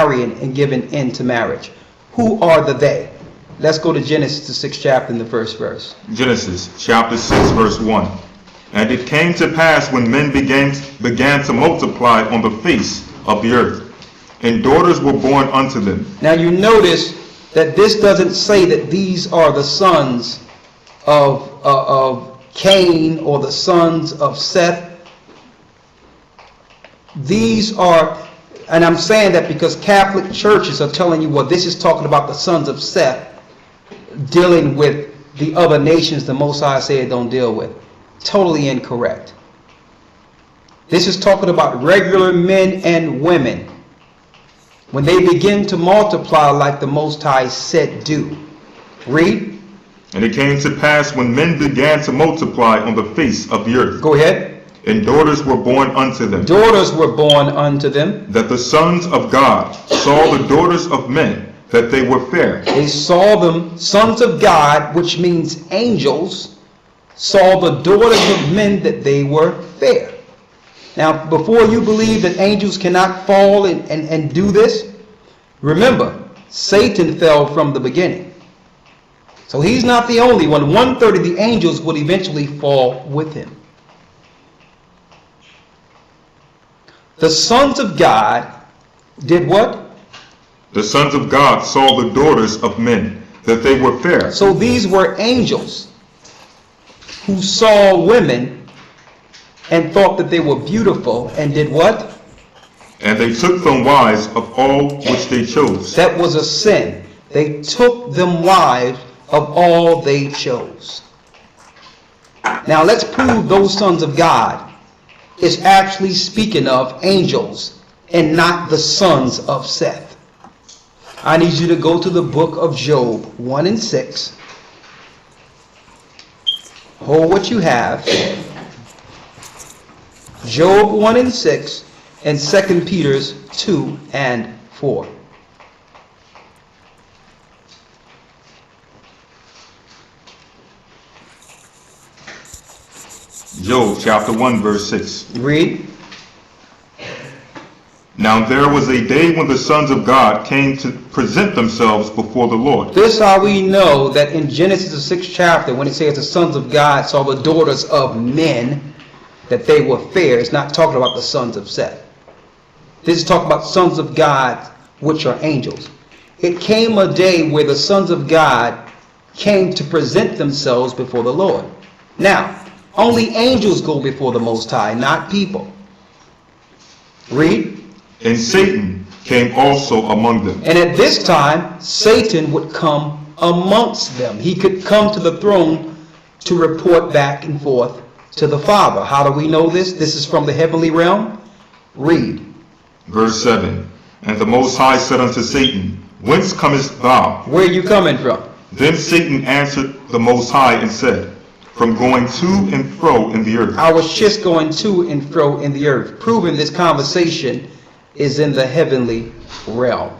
marrying and giving in to marriage. Who are the they? Let's go to Genesis, the 6th chapter, in the first verse. Genesis chapter 6 verse 1. And it came to pass when men began to multiply on the face of the earth, and daughters were born unto them. Now you notice that this doesn't say that these are the sons of Cain or the sons of Seth. These are, and I'm saying that because Catholic churches are telling you, well, this is talking about the sons of Seth dealing with the other nations the Most High said don't deal with. Totally incorrect. This is talking about regular men and women when they begin to multiply like the Most High said do. Read. And it came to pass when men began to multiply on the face of the earth. Go ahead. And daughters were born unto them. Daughters were born unto them. That the sons of God saw the daughters of men, that they were fair. They saw them, sons of God, which means angels, saw the daughters of men that they were fair. Now, before you believe that angels cannot fall and do this, remember, Satan fell from the beginning. So he's not the only one. 1/3 of the angels would eventually fall with him. The sons of God did what? The sons of God saw the daughters of men, that they were fair. So these were angels who saw women and thought that they were beautiful and did what? And they took them wives of all which they chose. That was a sin. They took them wives of all they chose. Now let's prove those sons of God is actually speaking of angels and not the sons of Seth. I need you to go to the book of Job 1 and 6. Hold what you have. Job 1 and 6 and 2 Peter 2 and 4. Job chapter 1 verse 6. Read. Now there was a day when the sons of God came to present themselves before the Lord. This is how we know that in Genesis the 6th chapter, when it says the sons of God saw the daughters of men, that they were fair. It's not talking about the sons of Seth. This is talking about sons of God, which are angels. It came a day where the sons of God came to present themselves before the Lord. Now, only angels go before the Most High, not people. Read. And Satan came also among them. And at this time, Satan would come amongst them. He could come to the throne to report back and forth to the Father. How do we know this? This is from the heavenly realm. Read. Verse 7. And the Most High said unto Satan, Whence comest thou? Where are you coming from? Then Satan answered the Most High and said, From going to and fro in the earth. I was just going to and fro in the earth, proving this conversation is in the heavenly realm.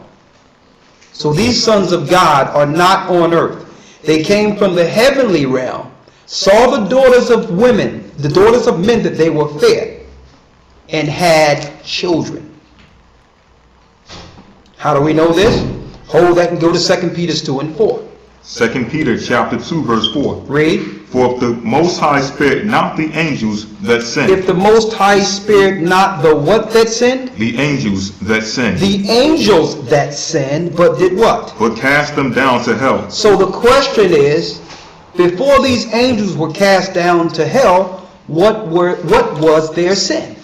So these sons of God are not on earth. They came from the heavenly realm, saw the daughters of women, the daughters of men, that they were fair, and had children. How do we know this? Hold that and go to 2 Peter 2 and 4. 2 Peter chapter 2 verse 4. Read. For if the Most High spared not the angels that sinned. If the Most High spared not the what that sinned? The angels that sinned. The angels that sinned, but did what? But cast them down to hell. So the question is, before these angels were cast down to hell, what was their sin?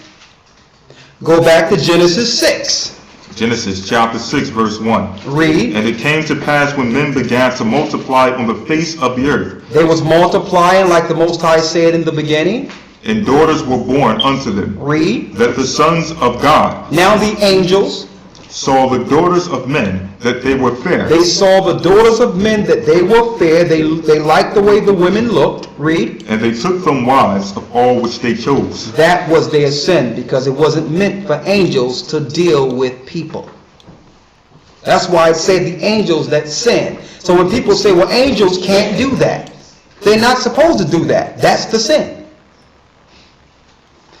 Go back to Genesis 6. Genesis chapter 6 verse 1. Read. And it came to pass when men began to multiply on the face of the earth. They was multiplying like the Most High said in the beginning. And daughters were born unto them. Read. That the sons of God Now the angels saw the daughters of men, that they were fair. They saw the daughters of men that they were fair. They liked the way the women looked. Read. And they took them wives of all which they chose. That was their sin, because it wasn't meant for angels to deal with people. That's why it said the angels that sin. So when people say, well, angels can't do that, they're not supposed to do that. That's the sin.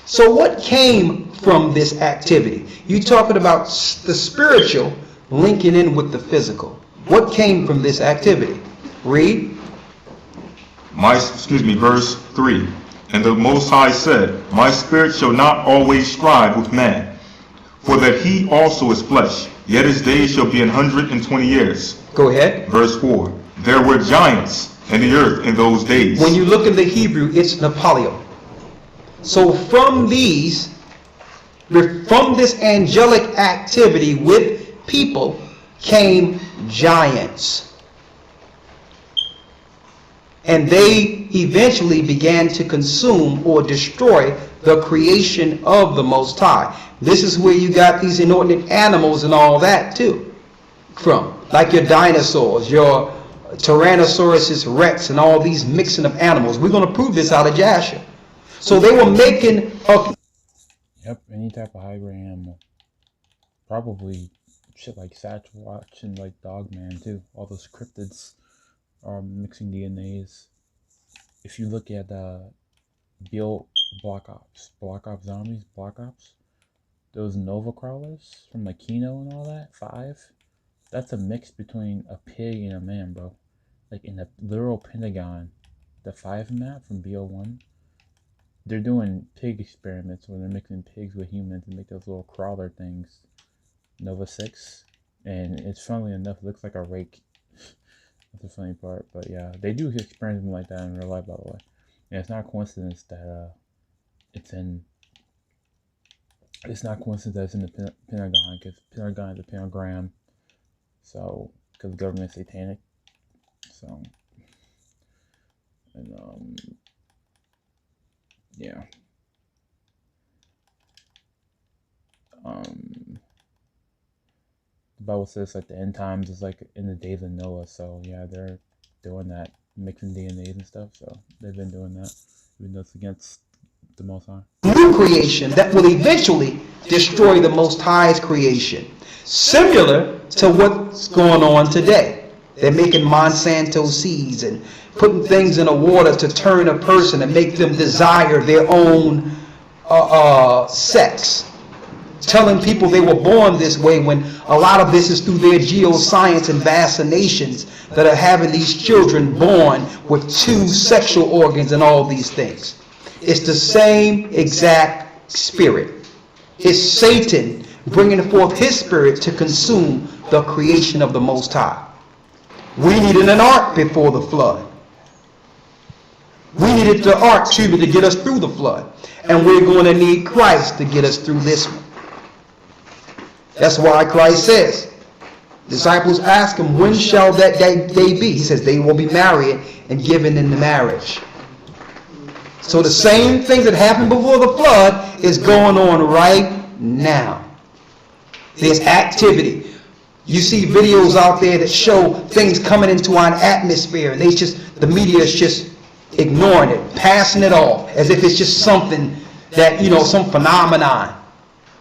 So what came from this activity? You're talking about the spiritual, linking in with the physical. What came from this activity? Read. Verse 3. And the Most High said, My spirit shall not always strive with man, for that he also is flesh, yet his days shall be 120 years. Go ahead. Verse 4. There were giants in the earth in those days. When you look in the Hebrew, it's Napoleon. So from this angelic activity with people came giants. And they eventually began to consume or destroy the creation of the Most High. This is where you got these inordinate animals and all that too from. Like your dinosaurs, your Tyrannosaurus Rex, and all these mixing of animals. We're going to prove this out of Jasher. So they were making a... Yep, any type of hybrid animal. Probably shit like Sasquatch and like Dogman too. All those cryptids are mixing DNAs. If you look at Black Ops Zombies, Black Ops, those Nova Crawlers from like Kino and all that, 5, that's a mix between a pig and a man, bro. Like in the literal Pentagon, the 5 map from BO1, they're doing pig experiments where they're mixing pigs with humans to make those little crawler things. Nova 6, and it's funnily enough, it looks like a rake. That's the funny part, but yeah, they do experiments like that in real life, by the way. And it's not coincidence that it's not coincidence that it's in the Pentagon, because Pentagon is a pentagram. So, because the government's satanic. So, and yeah. The Bible says like the end times is like in the days of Noah, so yeah, they're doing that, mixing DNAs and stuff, so they've been doing that, even though it's against the Most High. New creation that will eventually destroy the Most High's creation. Similar to what's going on today. They're making Monsanto seeds and putting things in the water to turn a person and make them desire their own sex. Telling people they were born this way when a lot of this is through their geoscience and vaccinations that are having these children born with 2 sexual organs and all these things. It's the same exact spirit. It's Satan bringing forth his spirit to consume the creation of the Most High. We needed an ark before the flood. We needed the ark to get us through the flood. And we're going to need Christ to get us through this one. That's why Christ says, disciples ask him, when shall that day be? He says, they will be married and given in the marriage. So the same thing that happened before the flood is going on right now. There's activity. You see videos out there that show things coming into our atmosphere, and the media is just ignoring it, passing it off as if it's just something that, some phenomenon,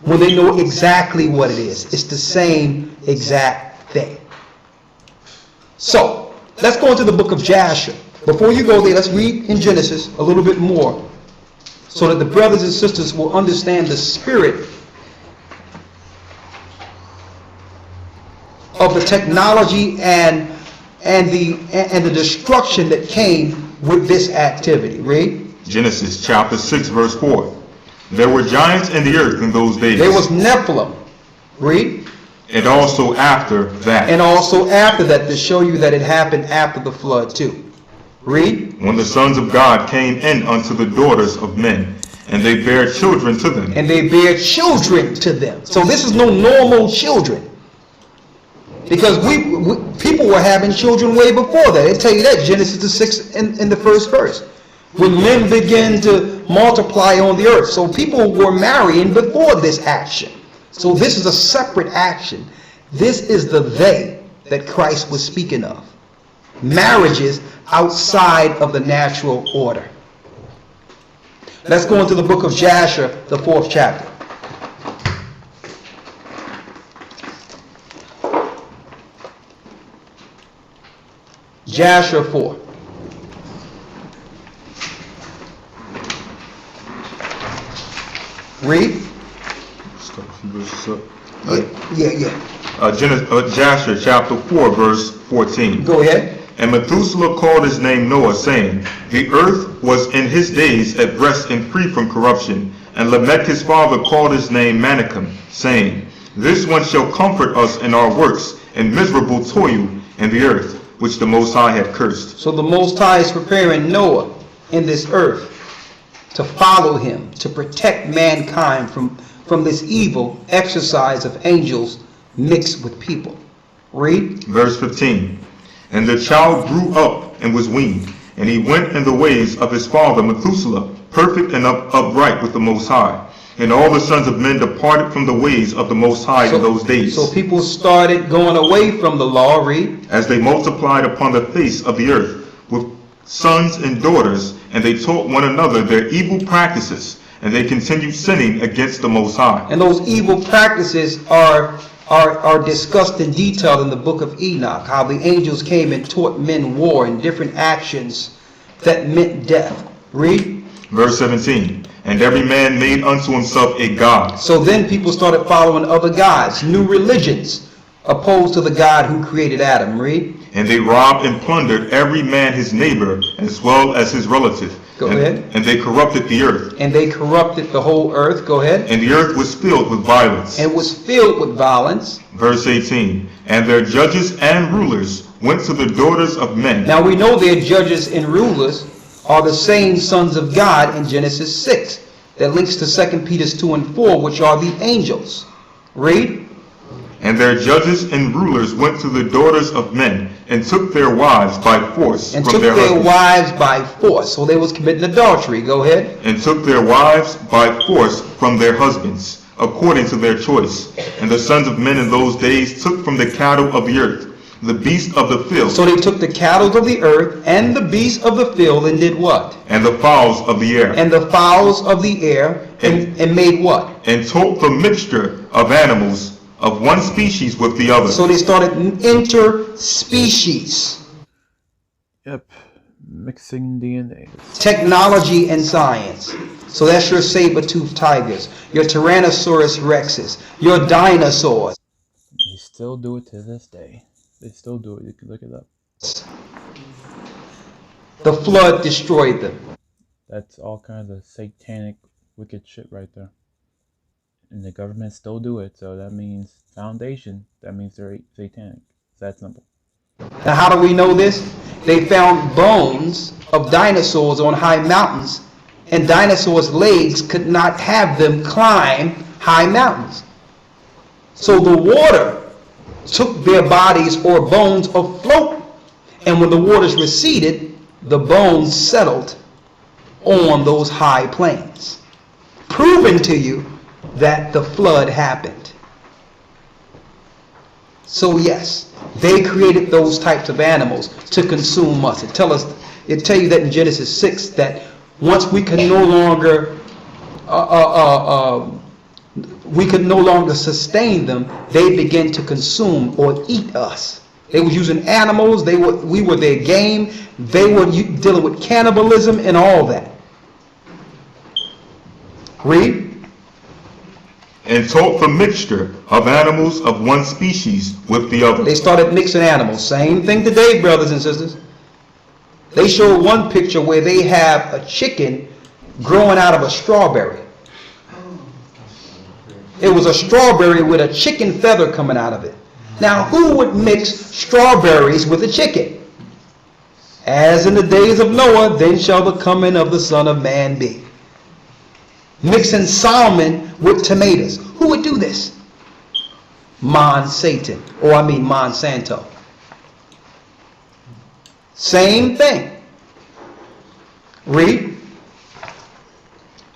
when they know exactly what it is. It's the same exact thing. So, let's go into the book of Jasher. Before you go there, let's read in Genesis a little bit more so that the brothers and sisters will understand the spirit of the technology and the destruction that came with this activity. Read. Genesis chapter 6 verse 4. There were giants in the earth in those days. There was Nephilim. Read. And also after that. And also after that, to show you that it happened after the flood too. Read. When the sons of God came in unto the daughters of men, and they bare children to them. And they bare children to them. So this is no normal children. Because people were having children way before that. They tell you that, Genesis the 6th in the first verse. When men began to multiply on the earth. So people were marrying before this action. So this is a separate action. This is the they that Christ was speaking of. Marriages outside of the natural order. Let's go into the book of Jasher, the 4th chapter. Jasher 4. Read. Start a few verses up. Yeah. Jasher chapter 4 verse 14. Go ahead. And Methuselah called his name Noah, saying, The earth was in his days at rest and free from corruption. And Lamech his father called his name Manicum, saying, This one shall comfort us in our works, and miserable toil in the earth, which the Most High had cursed. So the Most High is preparing Noah in this earth to follow him, to protect mankind from this evil exercise of angels mixed with people. Read. Verse 15. And the child grew up and was weaned, and he went in the ways of his father Methuselah, perfect and upright with the Most High. And all the sons of men departed from the ways of the Most High in those days. So people started going away from the law. Read. As they multiplied upon the face of the earth with sons and daughters, and they taught one another their evil practices, and they continued sinning against the Most High. And those evil practices are discussed in detail in the book of Enoch, how the angels came and taught men war and different actions that meant death. Read. Verse 17. And every man made unto himself a god. So then people started following other gods, new religions, opposed to the God who created Adam. Read. And they robbed and plundered every man his neighbor as well as his relative. Go ahead. And they corrupted the earth. And they corrupted the whole earth. Go ahead. And the earth was filled with violence. And was filled with violence. Verse 18. And their judges and rulers went to the daughters of men. Now we know their judges and rulers are the same sons of God in Genesis 6. That links to 2 Peter 2 and 4, which are the angels. Read. And their judges and rulers went to the daughters of men and took their wives by force And from took their their husbands. wives by force. So they was committing adultery. Go ahead. And took their wives by force from their husbands, according to their choice. And the sons of men in those days took from the cattle of the earth, the beasts of the field. So they took the cattle of the earth and the beasts of the field and did what? And the fowls of the air. And the fowls of the air and made what? And taught the mixture of animals of one species with the other. So they started interspecies. Yep. Mixing DNA. Technology and science. So that's your saber-toothed tigers, your Tyrannosaurus rexes, your dinosaurs. They still do it to this day. They still do it. You can look it up. The flood destroyed them. That's all kinds of satanic, wicked shit right there. And the government still do it, so that means foundation. That means they're satanic. It's that simple. Now how do we know this? They found bones of dinosaurs on high mountains, and dinosaurs' legs could not have them climb high mountains. So the water took their bodies or bones afloat, and when the waters receded, the bones settled on those high plains, proving to you that the flood happened. So yes, they created those types of animals to consume us. It tell you that in Genesis 6 that once we could no longer sustain them, they began to consume or eat us. They were using animals. We were their game. They were dealing with cannibalism and all that. Read. And taught the mixture of animals of one species with the other. They started mixing animals. Same thing today, brothers and sisters. They showed one picture where they have a chicken growing out of a strawberry. It was a strawberry with a chicken feather coming out of it. Now, who would mix strawberries with a chicken? As in the days of Noah, then shall the coming of the Son of Man be. Mixing salmon with tomatoes. Who would do this? Monsanto. Same thing. Read.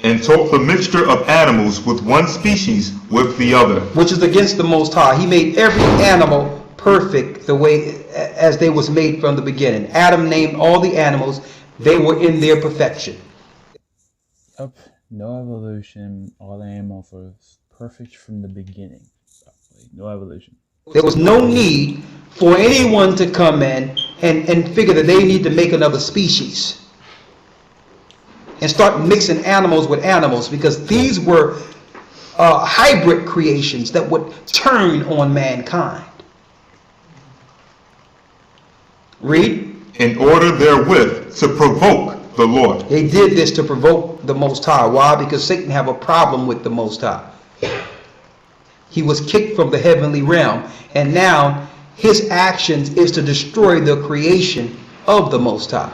And taught the mixture of animals with one species with the other. Which is against the Most High. He made every animal perfect the way as they was made from the beginning. Adam named all the animals. They were in their perfection. Up. No evolution. All the animals were perfect from the beginning. No evolution. There was no need for anyone to come in and figure that they need to make another species and start mixing animals with animals, because these were hybrid creations that would turn on mankind. Read. In order therewith to provoke the Lord. They did this to provoke the Most High. Why? Because Satan have a problem with the Most High. He was kicked from the heavenly realm, and now his actions is to destroy the creation of the Most High.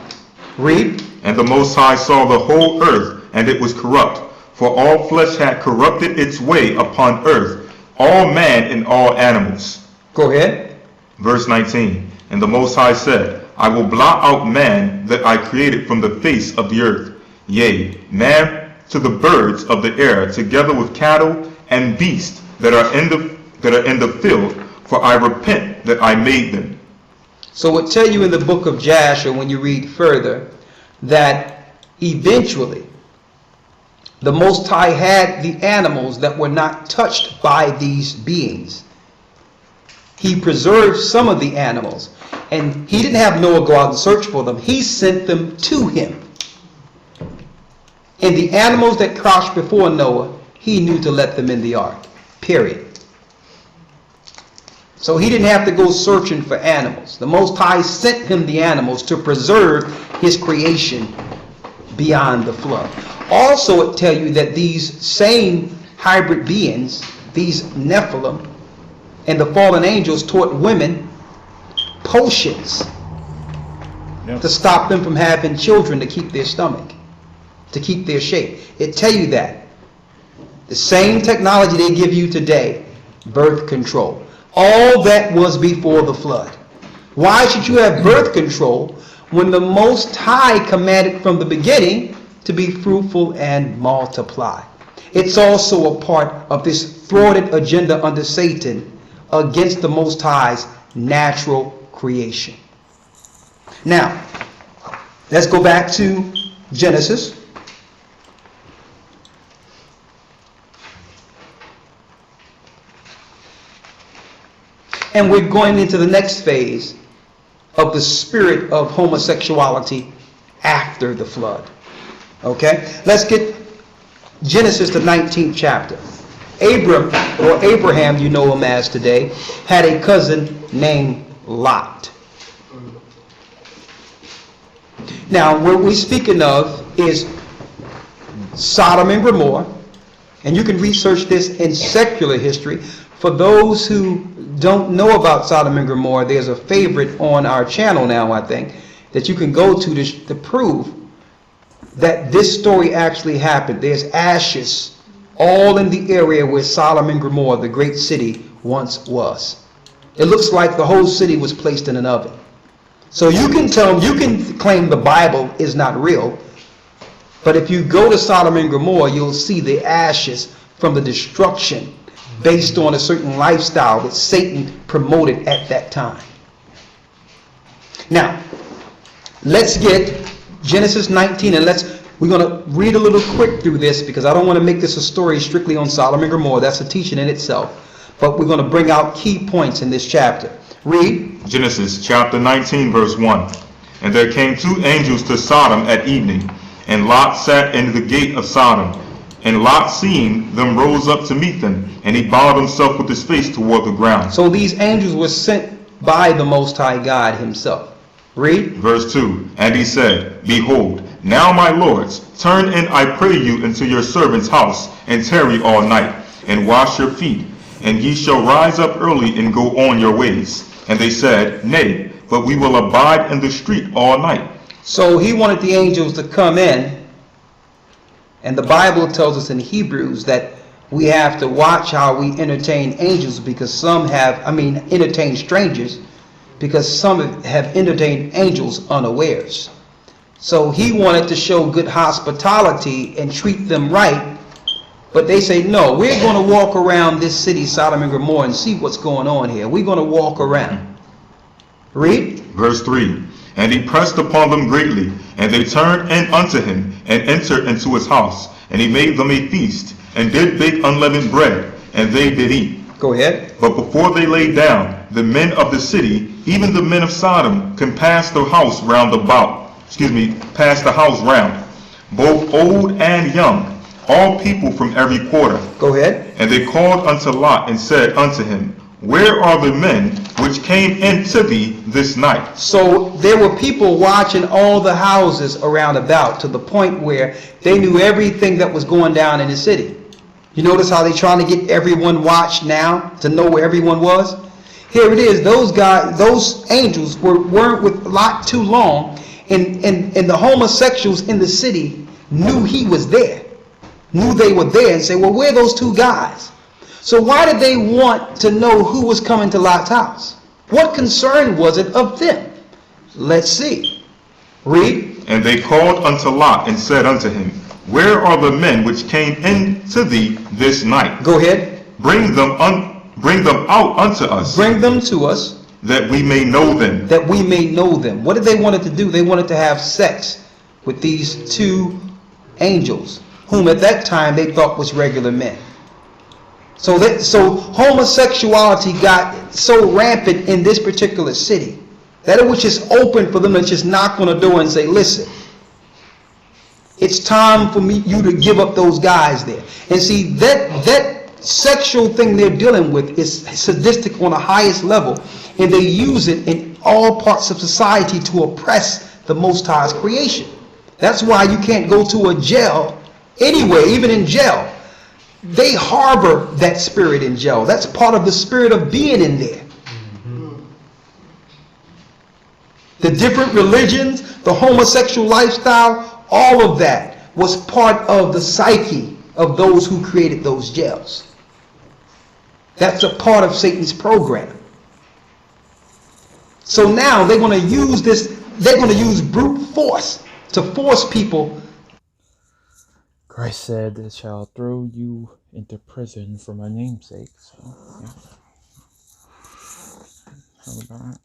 Read. And the Most High saw the whole earth, and it was corrupt, for all flesh had corrupted its way upon earth, all man and all animals. Go ahead. Verse 19. And the Most High said, I will blot out man that I created from the face of the earth, yea, man to the birds of the air, together with cattle and beasts that are in the field, for I repent that I made them. So it tell you in the book of Jasher, when you read further, that eventually the Most High had the animals that were not touched by these beings. He preserved some of the animals, and he didn't have Noah go out and search for them. He sent them to him. And the animals that crouched before Noah, he knew to let them in the ark. Period. So he didn't have to go searching for animals. The Most High sent him the animals to preserve his creation beyond the flood. Also, it tells you that these same hybrid beings, these Nephilim and the fallen angels, taught women potions to stop them from having children, to keep their stomach, to keep their shape. It tell you that. The same technology they give you today, birth control. All that was before the flood. Why should you have birth control when the Most High commanded from the beginning to be fruitful and multiply? It's also a part of this thwarted agenda under Satan against the Most High's natural creation. Now, let's go back to Genesis. And we're going into the next phase of the spirit of homosexuality after the flood. Okay? Let's get Genesis, the 19th chapter. Abram, or Abraham, you know him as today, had a cousin named Lot. Now, what we're speaking of is Sodom and Gomorrah, and you can research this in secular history. For those who don't know about Sodom and Gomorrah, there's a favorite on our channel now, I think, that you can go to prove that this story actually happened. There's ashes all in the area where Sodom and Gomorrah, the great city, once was. It looks like the whole city was placed in an oven. So you can claim the Bible is not real, but if you go to Sodom and Gomorrah, you'll see the ashes from the destruction based on a certain lifestyle that Satan promoted at that time. Now, let's get Genesis 19, and we're going to read a little quick through this because I don't want to make this a story strictly on Sodom and Gomorrah. That's a teaching in itself. But we're going to bring out key points in this chapter. Read. Genesis chapter 19, verse 1. And there came two angels to Sodom at evening, and Lot sat in the gate of Sodom. And Lot, seeing them, rose up to meet them, and he bowed himself with his face toward the ground. So these angels were sent by the Most High God himself. Read. Verse 2. And he said, Behold, now my lords, turn in, I pray you, into your servant's house, and tarry all night, and wash your feet, and ye shall rise up early and go on your ways. And they said, Nay, but we will abide in the street all night. So he wanted the angels to come in, and the Bible tells us in Hebrews that we have to watch how we entertain angels, because entertain strangers, because some have entertained angels unawares. So he wanted to show good hospitality and treat them right, but they say, no, we're going to walk around this city, Sodom and Gomorrah, and see what's going on here. We're going to walk around. Read. Verse 3. And he pressed upon them greatly, and they turned in unto him, and entered into his house. And he made them a feast, and did bake unleavened bread, and they did eat. Go ahead. But before they lay down, the men of the city, even the men of Sodom, compassed the house round, both old and young. all people from every quarter. Go ahead. And they called unto Lot and said unto him, Where are the men which came into thee this night? So there were people watching all the houses around about, to the point where they knew everything that was going down in the city. You notice how they're trying to get everyone watched now to know where everyone was? Here it is. Those guys, those angels weren't with Lot too long, and the homosexuals in the city knew he was there, knew they were there, and say, well, where are those two guys? So why did they want to know who was coming to Lot's house? What concern was it of them? Let's see. Read. And they called unto Lot and said unto him, Where are the men which came into thee this night? Go ahead. Bring them out unto us, Bring them to us, that we may know them. that we may know them. What did they want to do? They wanted to have sex with these two angels, whom at that time they thought was regular men. So homosexuality got so rampant in this particular city that it was just open for them to just knock on the door and say, listen, it's time for you to give up those guys there. And see, that sexual thing they're dealing with is sadistic on the highest level, and they use it in all parts of society to oppress the Most High's creation. That's why you can't go to a jail anywhere, even in jail. They harbor that spirit in jail. That's part of the spirit of being in there. The different religions, the homosexual lifestyle, all of that was part of the psyche of those who created those jails. That's a part of Satan's program. So now they're going to use this, they're going to use brute force to force people. Christ said, "It shall throw you into prison for my name's sake." So, yeah. Hold on.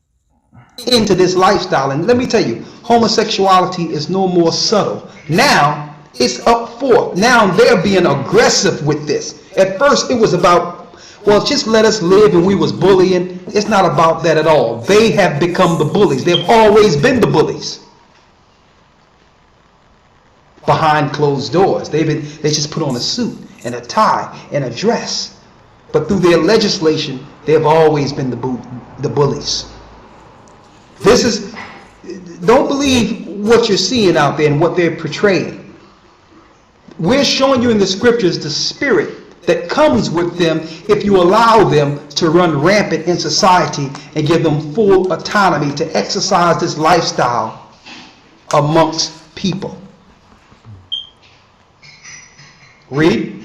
Into this lifestyle. And let me tell you, homosexuality is no more subtle. Now it's up forth. Now they're being aggressive with this. At first it was about, well, just let us live, and we was bullying. It's not about that at all. They have become the bullies. They've always been the bullies. Behind closed doors. They just put on a suit and a tie and a dress. But through their legislation, they've always been the bullies. Don't believe what you're seeing out there and what they're portraying. We're showing you in the scriptures the spirit that comes with them if you allow them to run rampant in society and give them full autonomy to exercise this lifestyle amongst people. Read.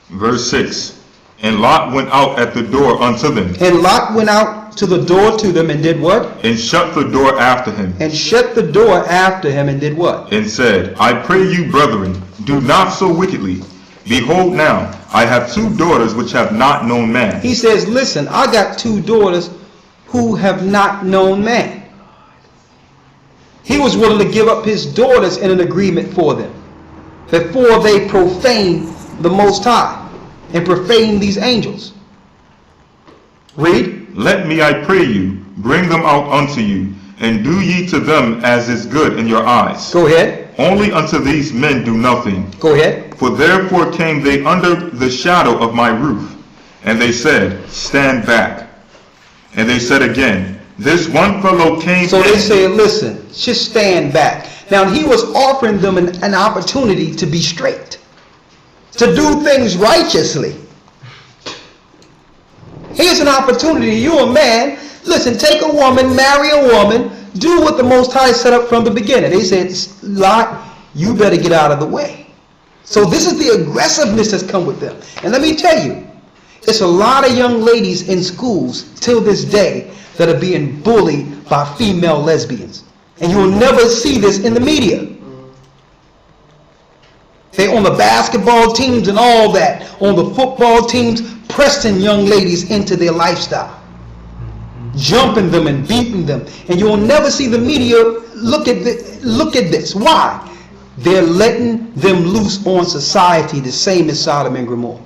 Verse 6. And Lot went out at the door unto them. And Lot went out to the door to them and did what? And shut the door after him. And shut the door after him and did what? And said, I pray you, brethren, do not so wickedly. Behold now, I have 2 daughters which have not known man. He says, listen, I got 2 daughters who have not known man. He was willing to give up his daughters in an agreement for them, before they profane the Most High and profane these angels. Read. Let me, I pray you, bring them out unto you, and do ye to them as is good in your eyes. Go ahead. Only unto these men do nothing. Go ahead. For therefore came they under the shadow of my roof. And they said, Stand back. And they said again, This one fellow came So in. they say, listen, just stand back. Now he was offering them an opportunity to be straight, to do things righteously. Here's an opportunity. You're a man. Listen, take a woman, marry a woman, do what the Most High set up from the beginning. They said, Lot, you better get out of the way. So this is the aggressiveness that's come with them. And let me tell you, it's a lot of young ladies in schools till this day that are being bullied by female lesbians. And you'll never see this in the media. They on the basketball teams and all that, on the football teams, pressing young ladies into their lifestyle, jumping them and beating them. And you'll never see the media look at this. Why? They're letting them loose on society, the same as Sodom and Gomorrah.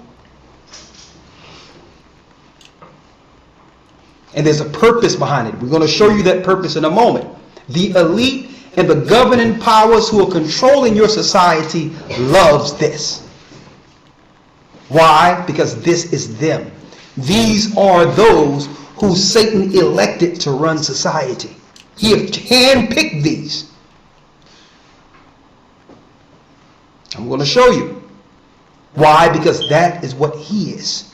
And there's a purpose behind it. We're going to show you that purpose in a moment. The elite and the governing powers who are controlling your society loves this. Why? Because this is them. These are those who Satan elected to run society. He has handpicked these. I'm going to show you. Why? Because that is what he is.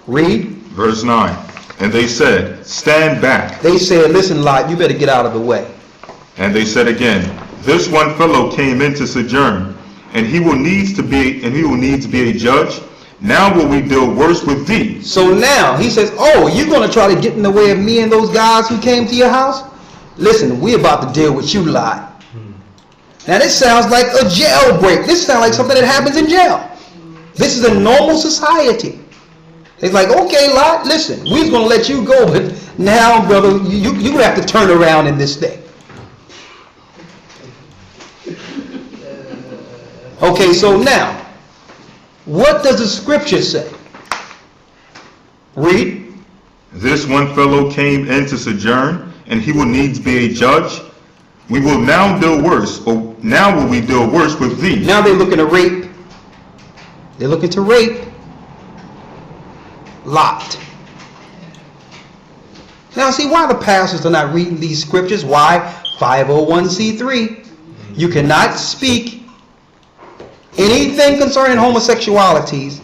Read. Verse 9. And they said, stand back. They said, listen, Lot, you better get out of the way. And they said again, this one fellow came in to sojourn, and he will needs to be a judge. Now will we deal worse with thee? So now he says, oh, you're going to try to get in the way of me and those guys who came to your house? Listen, we're about to deal with you, Lot. Now this sounds like a jailbreak. This sounds like something that happens in jail. This is a normal society. It's like, okay, Lot, listen, we're going to let you go, but now, brother, you have to turn around in this thing. Okay, so now, what does the scripture say? Read. This one fellow came in to sojourn, and he will needs be a judge. We will now deal worse, or now will we deal worse with thee. Now they're looking to rape. They're looking to rape Lot. Now see why the pastors are not reading these scriptures. Why? 501c3. You cannot speak anything concerning homosexualities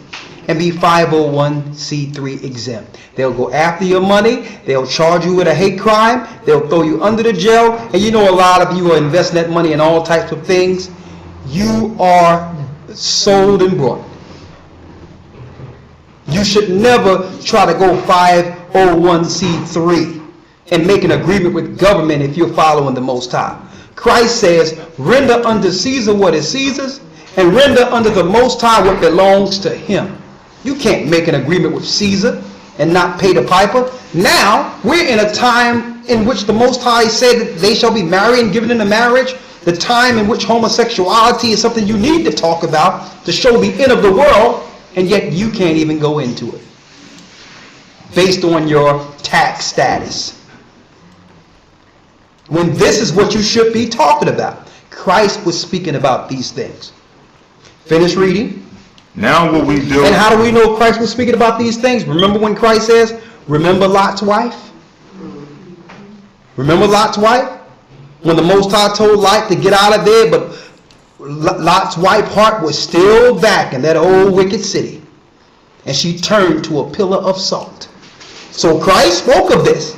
and be 501c3 exempt. They'll go after your money. They'll charge you with a hate crime. They'll throw you under the jail. And you know a lot of you are investing that money in all types of things. You are sold and bought. You should never try to go 501c3 and make an agreement with government if you're following the Most High. Christ says, render unto Caesar what is Caesar's, and render unto the Most High what belongs to him. You can't make an agreement with Caesar and not pay the piper. Now, we're in a time in which the Most High said that they shall be married and given into marriage. The time in which homosexuality is something you need to talk about to show the end of the world, and yet you can't even go into it based on your tax status. When this is what you should be talking about. Christ was speaking about these things. Finish reading. Now will we deal. And how do we know Christ was speaking about these things? Remember when Christ says, remember Lot's wife? Remember Lot's wife? When the Most High told Lot to get out of there, but Lot's wife's heart was still back in that old wicked city. And she turned to a pillar of salt. So Christ spoke of this.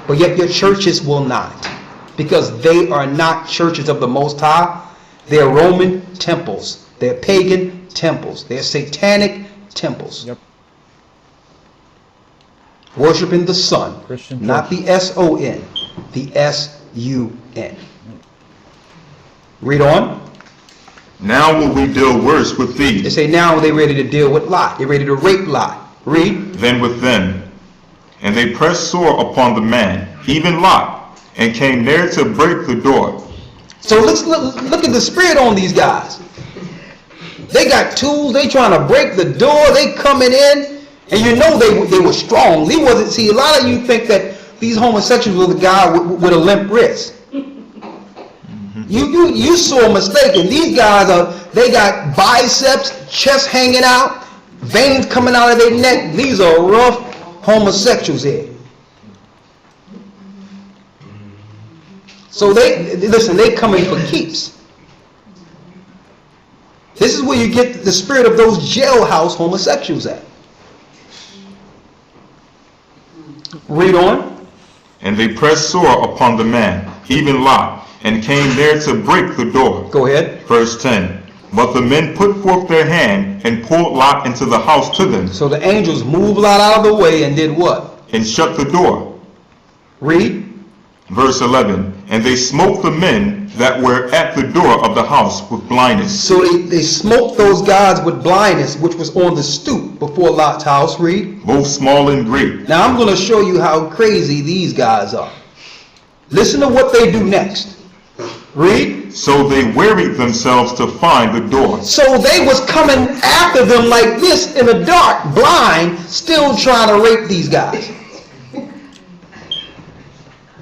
But yet your churches will not. Because they are not churches of the Most High. They're Roman temples. They're pagan temples. They're satanic temples. Yep. Worshiping the sun. Christian not church. the S-O-N. The S-U-N. Read on. Now will we deal worse with thee. They say now they're ready to deal with Lot. They're ready to rape Lot. Read. Than with them. And they pressed sore upon the man, even Lot, and came near to break the door. So look at the spirit on these guys. They got tools. They trying to break the door. They coming in. And you know they were strong. They wasn't. See, a lot of you think that these homosexuals were the guy with a limp wrist. You saw a mistake. And these guys they got biceps, chest hanging out, veins coming out of their neck. These are rough homosexuals here. So they coming for keeps. This is where you get the spirit of those jailhouse homosexuals at. Read on. And they pressed sore upon the man, even Lot, and came there to break the door. Go ahead. Verse 10. But the men put forth their hand and pulled Lot into the house to them. So the angels moved Lot out of the way and did what? And shut the door. Read. Verse 11. And they smote the men that were at the door of the house with blindness. So they smoked those guys with blindness, which was on the stoop before Lot's house. Read. Both small and great. Now I'm going to show you how crazy these guys are. Listen to what they do next. Read. So they wearied themselves to find the door. So they was coming after them like this in the dark, blind, still trying to rape these guys.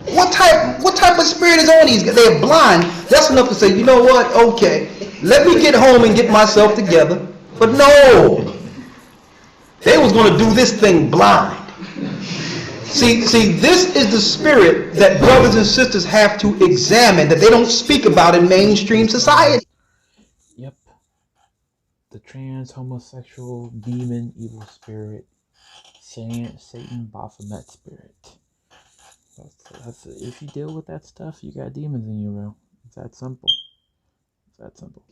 What type of spirit is on these guys? They're blind. That's enough to say, you know what? Okay, let me get home and get myself together. But no, they was going to do this thing blind. See, this is the spirit that brothers and sisters have to examine, that they don't speak about in mainstream society. Yep. The trans, homosexual, demon, evil spirit, Satan, Baphomet spirit. That's if you deal with that stuff, you got demons in you, bro. It's that simple. It's that simple.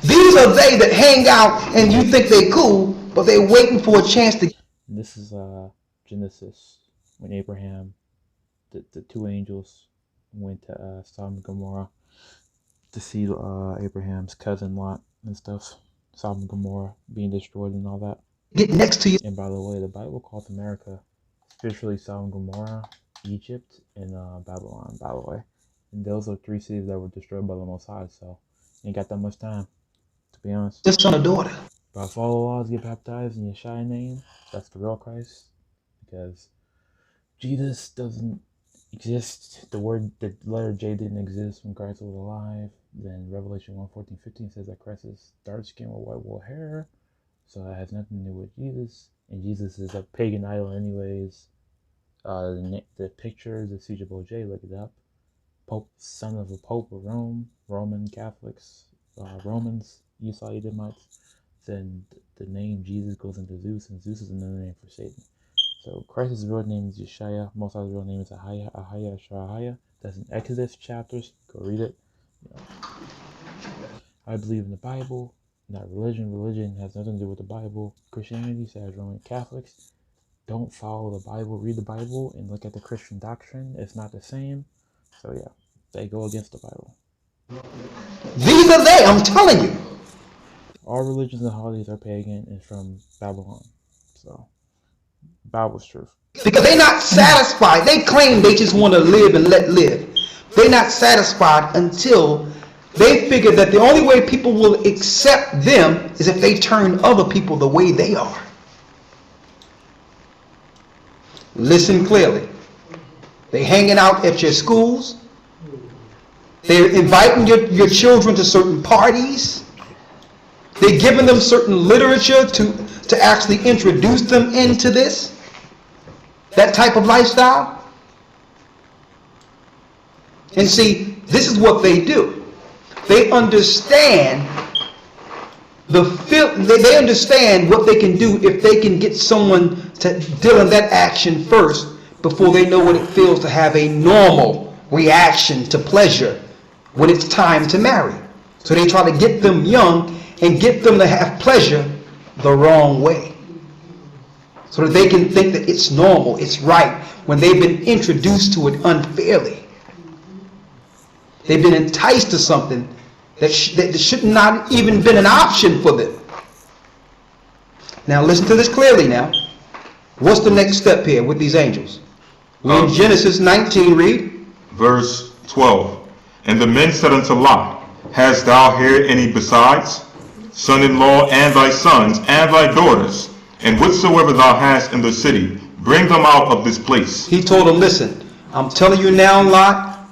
These are they that hang out and you think they cool, but they're waiting for a chance to. This is Genesis, when Abraham, the two angels went to Sodom and Gomorrah to see Abraham's cousin Lot and stuff. Sodom and Gomorrah being destroyed and all that. Get next to you. And by the way, the Bible calls America spiritually Sodom and Gomorrah, Egypt, and Babylon, by the way. And those are 3 cities that were destroyed by the Most High, so you ain't got that much time, to be honest. Just son or daughter. But follow laws, get baptized in Yeshua name. That's the real Christ. Because Jesus doesn't exist. The letter J didn't exist when Christ was alive. Then Revelation 1:14-15 says that Christ is dark skin with white wool hair. So that has nothing to do with Jesus. And Jesus is a pagan idol anyways. The picture is the siege of OJ, look it up. Pope, son of a Pope of Rome, Roman Catholics, Romans, Esau Edomites. Then the name Jesus goes into Zeus, and Zeus is another name for Satan. So Christ's real name is Yeshua. Most High's real name is Ahaya. That's in Exodus chapters. Go read it. You know, I believe in the Bible, not religion. Religion has nothing to do with the Bible. Christianity says Roman Catholics don't follow the Bible. Read the Bible and look at the Christian doctrine. It's not the same. So yeah, they go against the Bible. These are they, I'm telling you. All religions and holidays are pagan and from Babylon. So, Bible's truth. Because they're not satisfied. They claim they just want to live and let live. They're not satisfied until they figure that the only way people will accept them is if they turn other people the way they are. Listen clearly. They're hanging out at your schools. They're inviting your children to certain parties. They're giving them certain literature to actually introduce them into that type of lifestyle. And see, this is what they do. They understand they understand what they can do if they can get someone to deal in that action first before they know what it feels to have a normal reaction to pleasure when it's time to marry. So they try to get them young and get them to have pleasure the wrong way, so that they can think that it's normal, it's right, when they've been introduced to it unfairly. They've been enticed to something that should not even been an option for them. Now listen to this clearly now. What's the next step here with these angels? In Genesis 19, read. Verse 12. And the men said unto Lot, Hast thou here any besides? Son-in-law, and thy sons, and thy daughters, and whatsoever thou hast in the city, bring them out of this place. He told them, listen, I'm telling you now, Lot,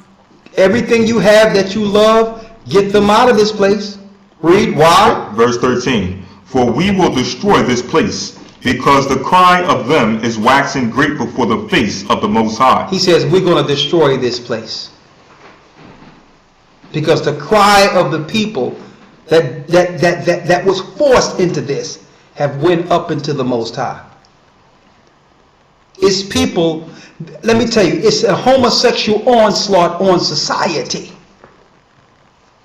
everything you have that you love, get them out of this place. Read, why? Verse 13. For we will destroy this place, because the cry of them is waxing great before the face of the Most High. He says, we're going to destroy this place. Because the cry of the people that was forced into this have went up into the Most High. It's people, let me tell you, it's a homosexual onslaught on society.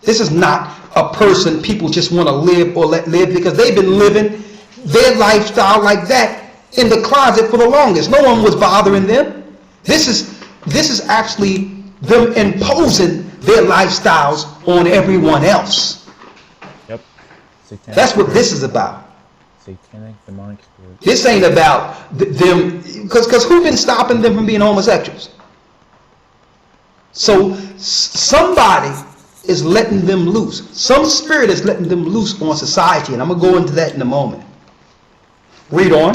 This is not a person people just want to live or let live, because they've been living their lifestyle like that in the closet for the longest. No one was bothering them. This is actually them imposing their lifestyles on everyone else. Yep. Satanic That's what this is about. Satanic, demonic spirit. This ain't about them, because who's been stopping them from being homosexuals? So somebody is letting them loose. Some spirit is letting them loose on society, and I'm going to go into that in a moment. Read on.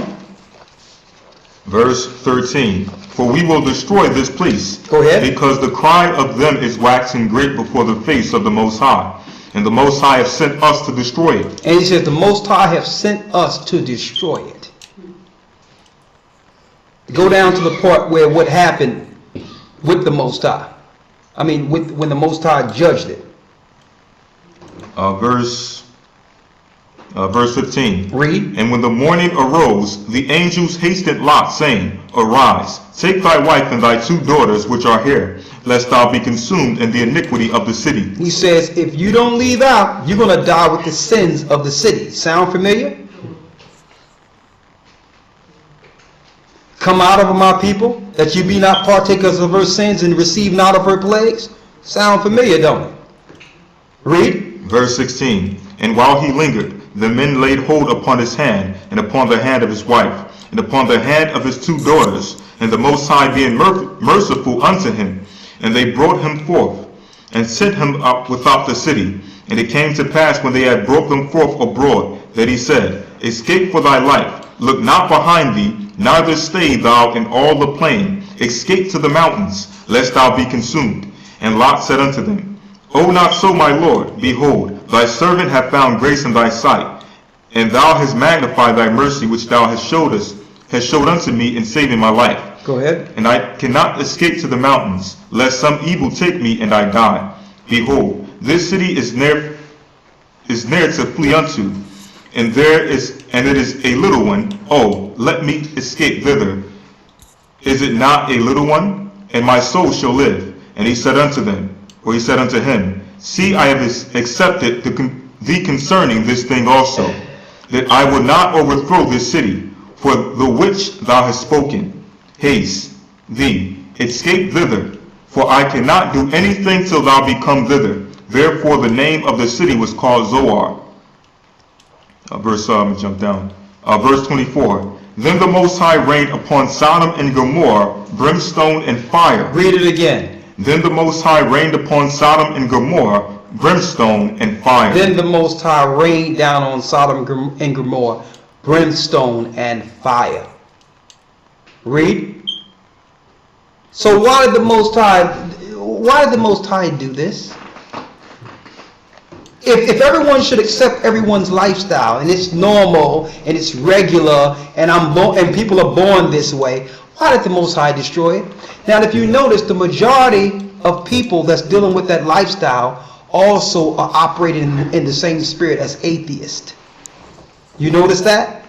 Verse 13. For we will destroy this place. Go ahead. Because the cry of them is waxing great before the face of the Most High. And the Most High have sent us to destroy it. And he says, the Most High have sent us to destroy it. Go down to the part where what happened with the Most High. I mean, when the Most High judged it. Verse 15. Read. And when the morning arose, the angels hastened Lot, saying, Arise, take thy wife and thy 2 daughters which are here, lest thou be consumed in the iniquity of the city. He says, if you don't leave out, you're going to die with the sins of the city. Sound familiar? Come out of her, my people, that you be not partakers of her sins and receive not of her plagues. Sound familiar, don't it? Read. Verse 16. And while he lingered, the men laid hold upon his hand, and upon the hand of his wife, and upon the hand of his 2 daughters, and the Most High being merciful unto him. And they brought him forth, and sent him up without the city. And it came to pass, when they had brought them forth abroad, that he said, Escape for thy life, look not behind thee, neither stay thou in all the plain. Escape to the mountains, lest thou be consumed. And Lot said unto them, O not so, my Lord. Behold, thy servant hath found grace in thy sight, and thou hast magnified thy mercy which thou hast showed unto me in saving my life. Go ahead. And I cannot escape to the mountains, lest some evil take me and I die. Behold, this city is near to flee unto, and it is a little one. Oh, let me escape thither. Is it not a little one? And my soul shall live. And he said unto him, See, I have accepted thee concerning this thing also, that I will not overthrow this city, for the which thou hast spoken. Haste thee, escape thither, for I cannot do anything till thou be come thither. Therefore the name of the city was called Zoar. Verse 24. Then the Most High rained upon Sodom and Gomorrah brimstone and fire. Read it again. Then the Most High rained upon Sodom and Gomorrah brimstone and fire. Then the Most High rained down on Sodom and Gomorrah brimstone and fire. Read. So why did the Most High do this? If everyone should accept everyone's lifestyle and it's normal and it's regular and people are born this way, why did the Most High destroy it? Now, if you notice, the majority of people that's dealing with that lifestyle also are operating in the same spirit as atheists. You notice that?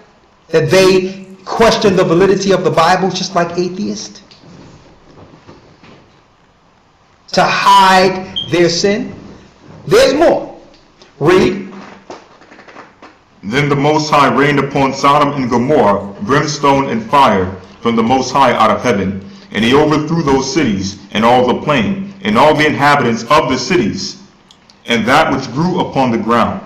That they question the validity of the Bible just like atheists? To hide their sin? There's more. Read. Then the Most High rained upon Sodom and Gomorrah brimstone and fire from the Most High out of heaven, and he overthrew those cities and all the plain, and all the inhabitants of the cities, and that which grew upon the ground.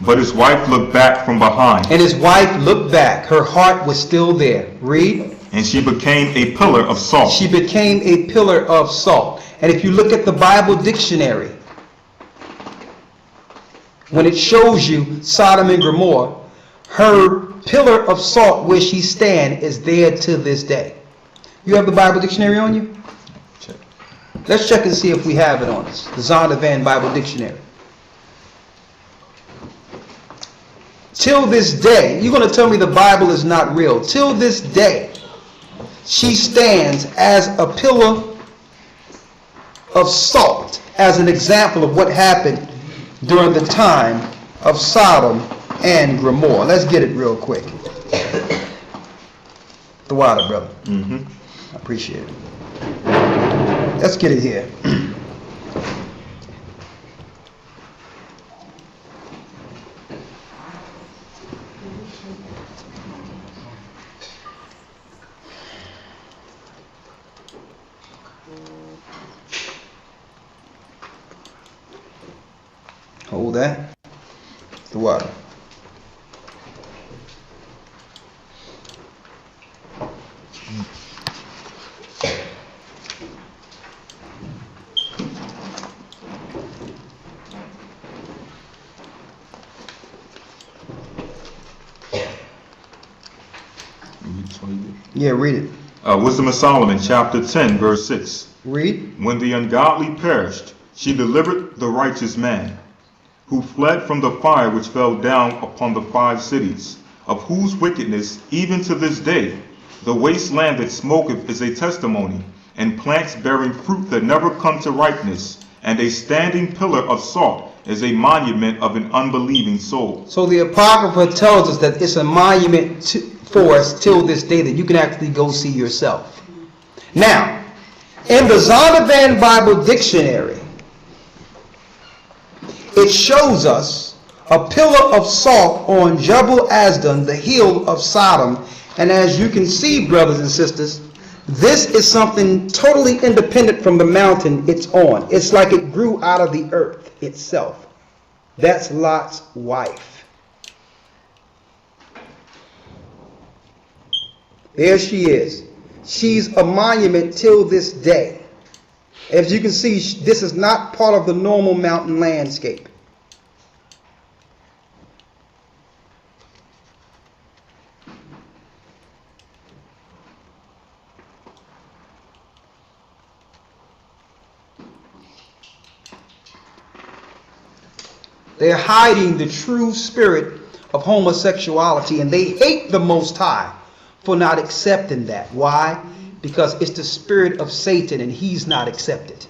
But his wife looked back from behind. And his wife looked back. Her heart was still there. Read. And she became a pillar of salt. She became a pillar of salt. And if you look at the Bible dictionary, when it shows you Sodom and Gomorrah, her pillar of salt where she stand is there to this day. You have the Bible dictionary on you? Check. Let's check and see if we have it on us. The Zondervan Bible Dictionary. Till this day, you're going to tell me the Bible is not real. Till this day, she stands as a pillar of salt, as an example of what happened during the time of Sodom and Gomorrah. Let's get it real quick. The water, brother. I appreciate it. Let's get it here. Hold that. The water. Yeah, read it. Wisdom of Solomon, chapter 10, verse 6. Read. When the ungodly perished, she delivered the righteous man, who fled from the fire which fell down upon the 5 cities, of whose wickedness even to this day the wasteland that smoketh is a testimony, and plants bearing fruit that never come to ripeness, and a standing pillar of salt is a monument of an unbelieving soul. So the Apocrypha tells us that it's a monument for us till this day that you can actually go see yourself. Now, in the Zondervan Bible Dictionary, it shows us a pillar of salt on Jebel Asdun, the hill of Sodom. And as you can see, brothers and sisters, this is something totally independent from the mountain it's on. It's like it grew out of the earth itself. That's Lot's wife. There she is. She's a monument till this day. As you can see, this is not part of the normal mountain landscape. They're hiding the true spirit of homosexuality, and they hate the Most High for not accepting that. Why? Because it's the spirit of Satan, and he's not accepted.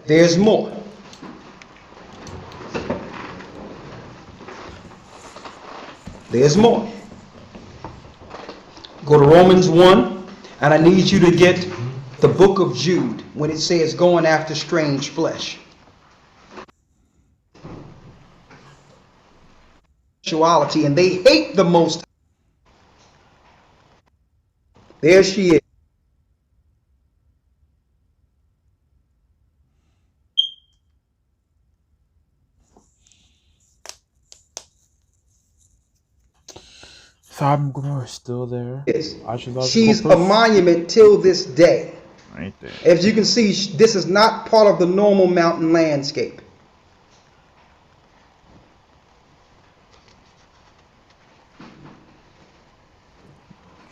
There's more. There's more. Go to Romans 1, and I need you to get the book of Jude when it says going after strange flesh. Sexuality, and they hate the Most. There she is. Sodom and Gomorrah is still there. She's a monument till this day. Right there. As you can see, this is not part of the normal mountain landscape.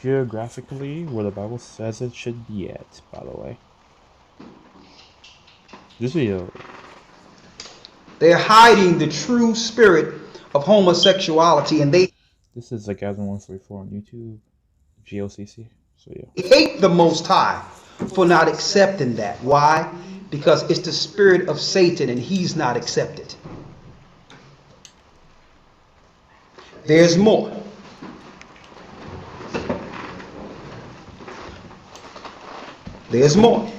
Geographically, where the Bible says it should be at, by the way. This video. They're hiding the true spirit of homosexuality, and they This is like Gathering 144 on YouTube, GOCC. So yeah. hate the Most High for not accepting that. Why? Because it's the spirit of Satan, and he's not accepted. There's more. There's more.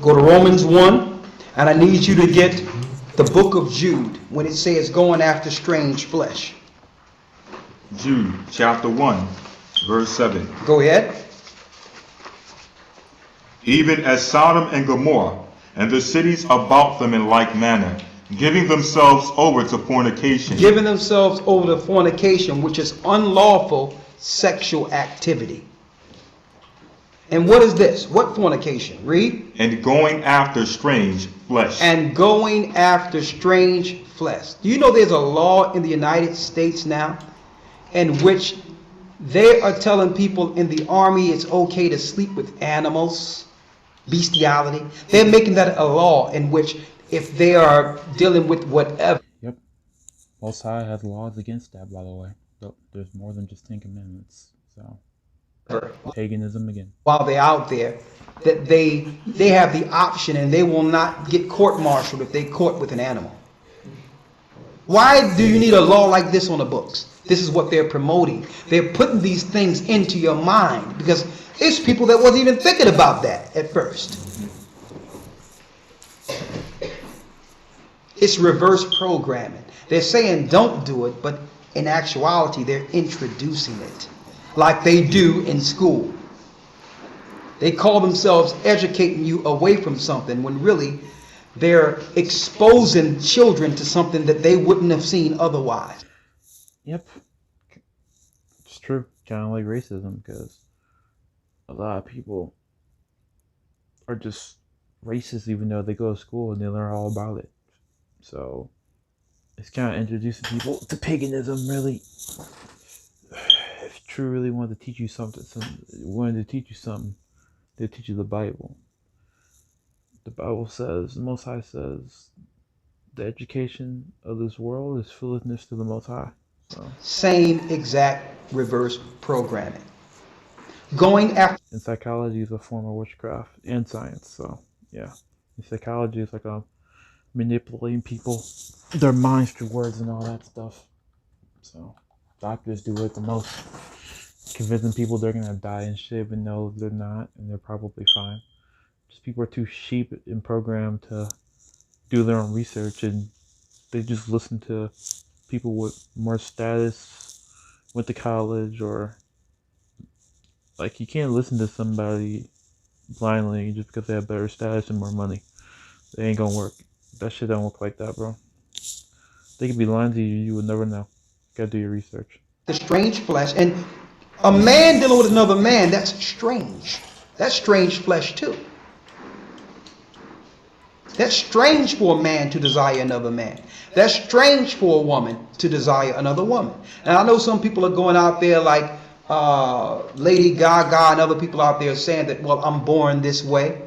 Go to Romans 1, and I need you to get the book of Jude when it says going after strange flesh. Jude, chapter 1, verse 7. Go ahead. Even as Sodom and Gomorrah, and the cities about them in like manner, giving themselves over to fornication. Giving themselves over to fornication, which is unlawful sexual activity. And what is this? What fornication? Read. And going after strange flesh. And going after strange flesh. Do you know there's a law in the United States now in which they are telling people in the army it's okay to sleep with animals? Bestiality. They're making that a law in which if they are dealing with whatever. Yep. Most High has laws against that, by the way. There's more than just 10 commandments. So. Paganism again. While they're out there, that they have the option and they will not get court-martialed if they caught with an animal. Why do you need a law like this on the books? This is what they're promoting. They're putting these things into your mind because it's people that wasn't even thinking about that at first. It's reverse programming. They're saying don't do it, but in actuality they're introducing it. Like they do in school. They call themselves educating you away from something when really they're exposing children to something that they wouldn't have seen otherwise. Yep. It's true. Kind of like racism, because a lot of people are just racist even though they go to school and they learn all about it. So It's kind of introducing people to paganism, really. If True really wanted to teach you something, they'll teach you the Bible. The Bible says, the Most High says, the education of this world is foolishness to the Most High. So, Same exact reverse programming. Going after. and psychology is a form of witchcraft and science. So, yeah. And psychology is like a manipulating people, their minds through words and all that stuff. So, doctors do it the most. Convincing people they're going to die and shit, but no, they're not, and they're probably fine. Just people are too sheep and programmed to do their own research, and they just listen to people with more status, went to college, or like you can't listen to somebody blindly just because they have better status and more money. They ain't gonna work. That shit don't work like that, bro. They could be lying to you, you would never know. You gotta do your research. The strange flesh, and a man dealing with another man, that's strange. That's strange flesh too. That's strange for a man to desire another man. That's strange for a woman to desire another woman. And I know some people are going out there like Lady Gaga and other people out there saying that, well, I'm born this way.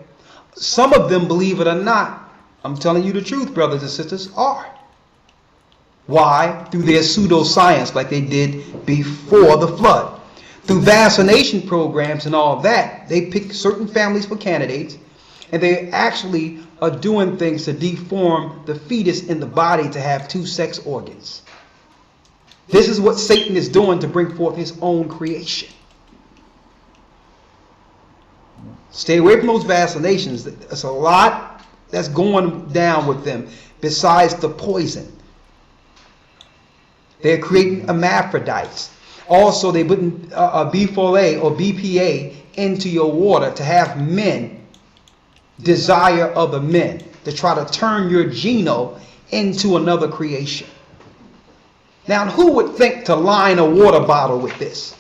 Some of them, believe it or not, I'm telling you the truth, brothers and sisters, are. Why? Through their pseudoscience like they did before the flood. Through vaccination programs and all that, they pick certain families for candidates, and they actually are doing things to deform the fetus in the body to have two sex organs. This is what Satan is doing to bring forth his own creation. Stay away from those vaccinations. There's a lot that's going down with them besides the poison. They're creating hermaphrodites. Also, they put a B4A or BPA into your water to have men desire other men, to try to turn your genome into another creation. Now, who would think to line a water bottle with this?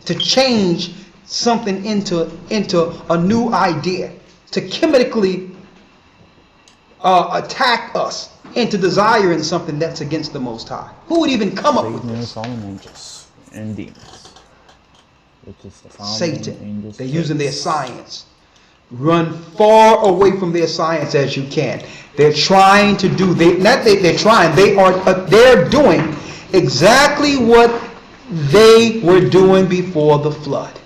To change something into a new idea, to chemically attack us into desiring something that's against the Most High. Who would even come up with this? Fallen angels and demons. Which is the fallen Satan. angels. They're using their science. Run far away from their science as you can. They're trying to do. They're doing exactly what they were doing before the flood.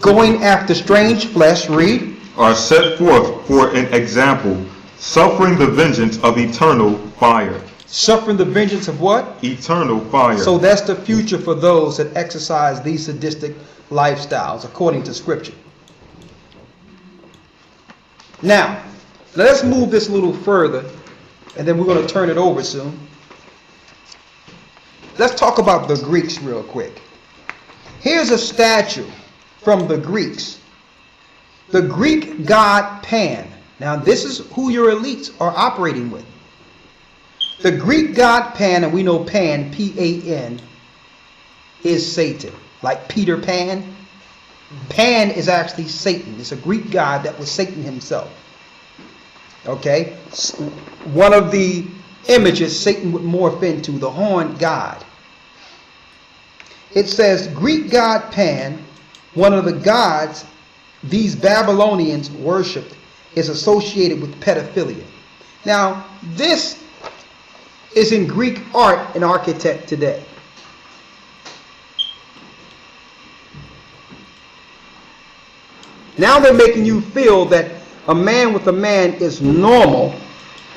Going after strange flesh. Read. Are set forth for an example, suffering the vengeance of eternal fire. Suffering the vengeance of what? Eternal fire. So that's the future for those that exercise these sadistic lifestyles, according to Scripture. Now, let's move this a little further, and then we're going to turn it over soon. Let's talk about the Greeks real quick. Here's a statue from the Greeks. The Greek god Pan. Now, this is who your elites are operating with. The Greek god Pan, and we know Pan, P-A-N, is Satan. Like Peter Pan. Pan is actually Satan. It's a Greek god that was Satan himself. Okay? One of the images Satan would morph into, the horned god. It says, Greek god Pan, one of the gods these Babylonians worshipped, is associated with pedophilia. Now, this is in Greek art and architect today. Now they're making you feel that a man with a man is normal.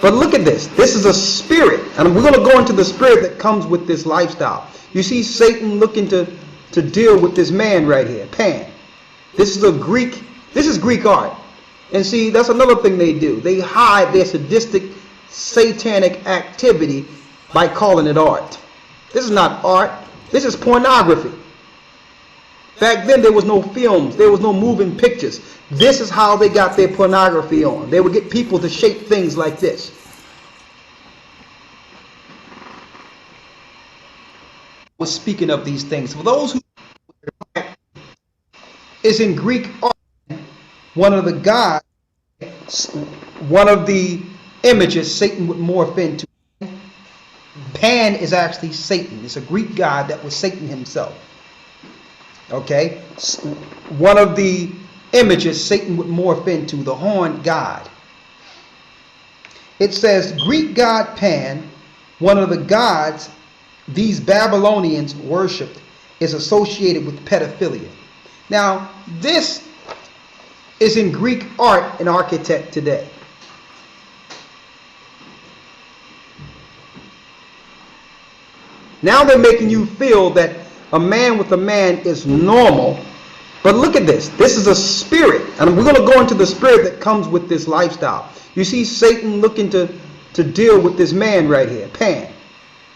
But look at this. This is a spirit. And we're going to go into the spirit that comes with this lifestyle. You see Satan looking to deal with this man right here, Pan. This is Greek art. And see, that's another thing they do. They hide their sadistic, satanic activity by calling it art. This is not art. This is pornography. Back then, there was no films. There was no moving pictures. This is how they got their pornography on. They would get people to shape things like this. We're speaking of these things. For those who is in Greek art, one of the gods, one of the images Satan would morph into. Pan is actually Satan. It's a Greek god that was Satan himself. Okay? One of the images Satan would morph into, the horned god. It says Greek god Pan, one of the gods these Babylonians worshipped, is associated with pedophilia. Now, this is in Greek art and architect today. Now they're making you feel that a man with a man is normal. But look at this. This is a spirit. And we're going to go into the spirit that comes with this lifestyle. You see Satan looking to deal with this man right here, Pan.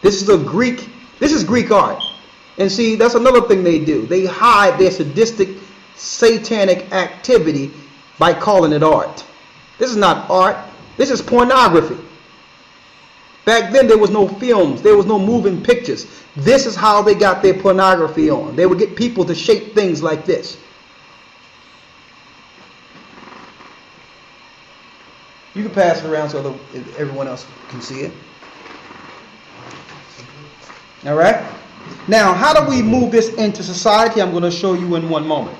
This is Greek art. And see, that's another thing they do. They hide their sadistic, satanic activity by calling it art. This is not art. This is pornography. Back then, there was no films. There was no moving pictures. This is how they got their pornography on. They would get people to shape things like this. You can pass it around so everyone else can see it. All right? Now, how do we move this into society? I'm going to show you in one moment.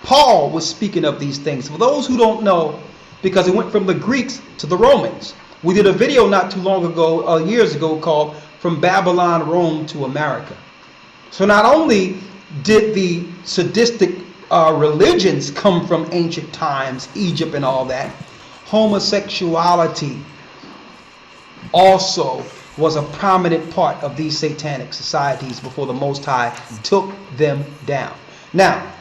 Paul was speaking of these things. For those who don't know, because it went from the Greeks to the Romans. We did a video not too long ago, years ago, called From Babylon, Rome to America. So not only did the sadistic religions come from ancient times, Egypt and all that, homosexuality also was a prominent part of these satanic societies before the Most High took them down. Now,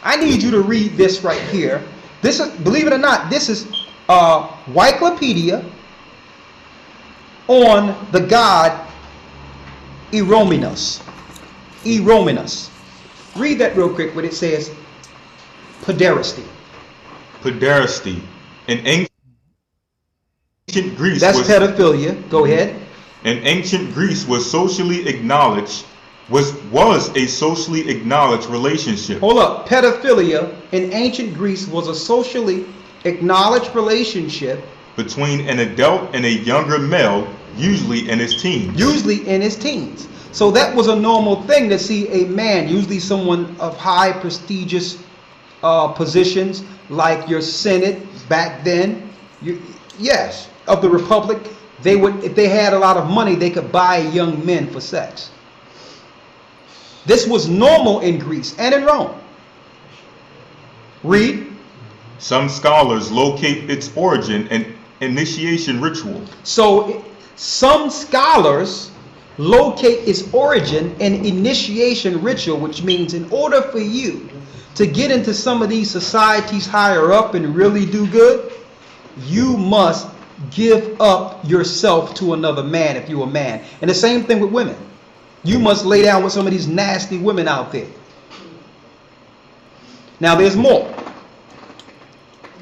I need you to read this right here. This is, believe it or not, this is Wikipedia on the god Erominus. Erominus. Read that real quick what it says. Pederasty. Pederasty. In ancient Greece, that's pedophilia. Go ahead. In ancient Greece, was socially acknowledged was a socially acknowledged relationship. Hold up. Pedophilia in ancient Greece was a socially acknowledged relationship between an adult and a younger male, usually in his teens. Usually in his teens. So that was a normal thing to see a man, usually someone of high prestigious positions, like your Senate back then. Yes, of the Republic. They would, if they had a lot of money, they could buy young men for sex. This was normal in Greece and in Rome. Read. Some scholars locate its origin in initiation ritual. So some scholars locate its origin in initiation ritual, which means in order for you to get into some of these societies higher up and really do good, you must give up yourself to another man if you're a man. And the same thing with women. You must lay down with some of these nasty women out there. Now there's more.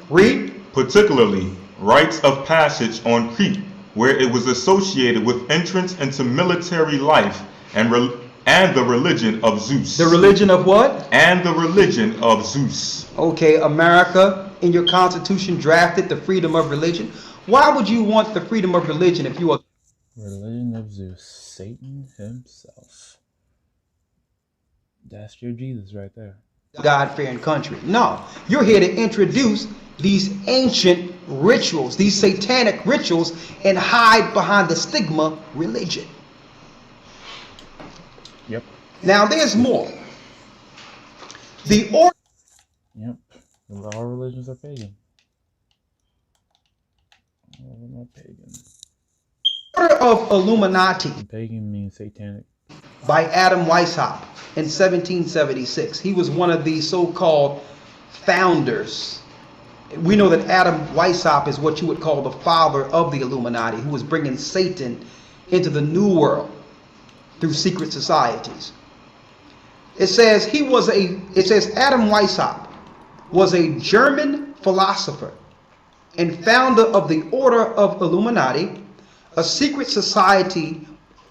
Read. Particularly rites of passage on Crete, where it was associated with entrance into military life and the religion of Zeus. The religion of what? And the religion of Zeus. Okay, America in your constitution drafted the freedom of religion. Why would you want the freedom of religion if you are... Religion of Zeus, Satan himself. That's your Jesus right there. God-fearing country? No, you're here to introduce these ancient rituals, these satanic rituals, and hide behind the stigma religion. Yep. Now there's more. Yep. All religions are pagan. All of them are pagan. Order of Illuminati. And pagan means satanic. By Adam Weishaupt in 1776. He was one of the so-called founders. We know that Adam Weishaupt is what you would call the father of the Illuminati, who was bringing Satan into the new world through secret societies. It says Adam Weishaupt was a German philosopher and founder of the Order of Illuminati, a secret society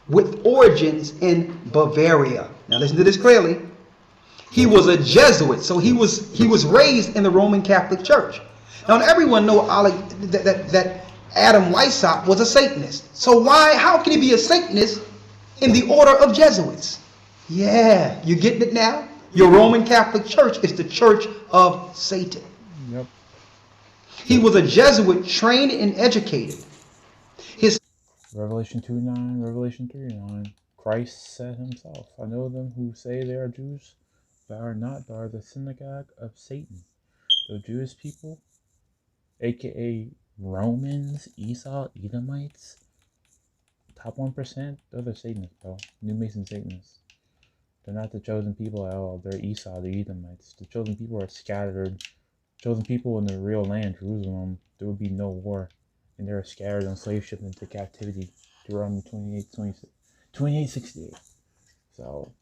with origins in Bavaria. Now listen to this clearly. He was a Jesuit, so he was raised in the Roman Catholic Church. Now everyone know that Adam Weishaupt was a Satanist. So how can he be a Satanist in the order of Jesuits? Yeah, you getting it now? Your Roman Catholic Church is the church of Satan. Yep. He was a Jesuit trained and educated. His Revelation 2:9, Revelation 3:9. Christ said himself, I know them who say they are Jews, but are not, but are the synagogue of Satan. The Jewish people, aka Romans, Esau, Edomites, top 1%, they're the Satanists, bro. New Mason Satanists. They're not the chosen people at all. They're Esau, the Edomites. The chosen people are scattered. Chosen people in the real land, Jerusalem, there would be no war. And they are scattered on slave ships into captivity. Deuteronomy 28:68. So,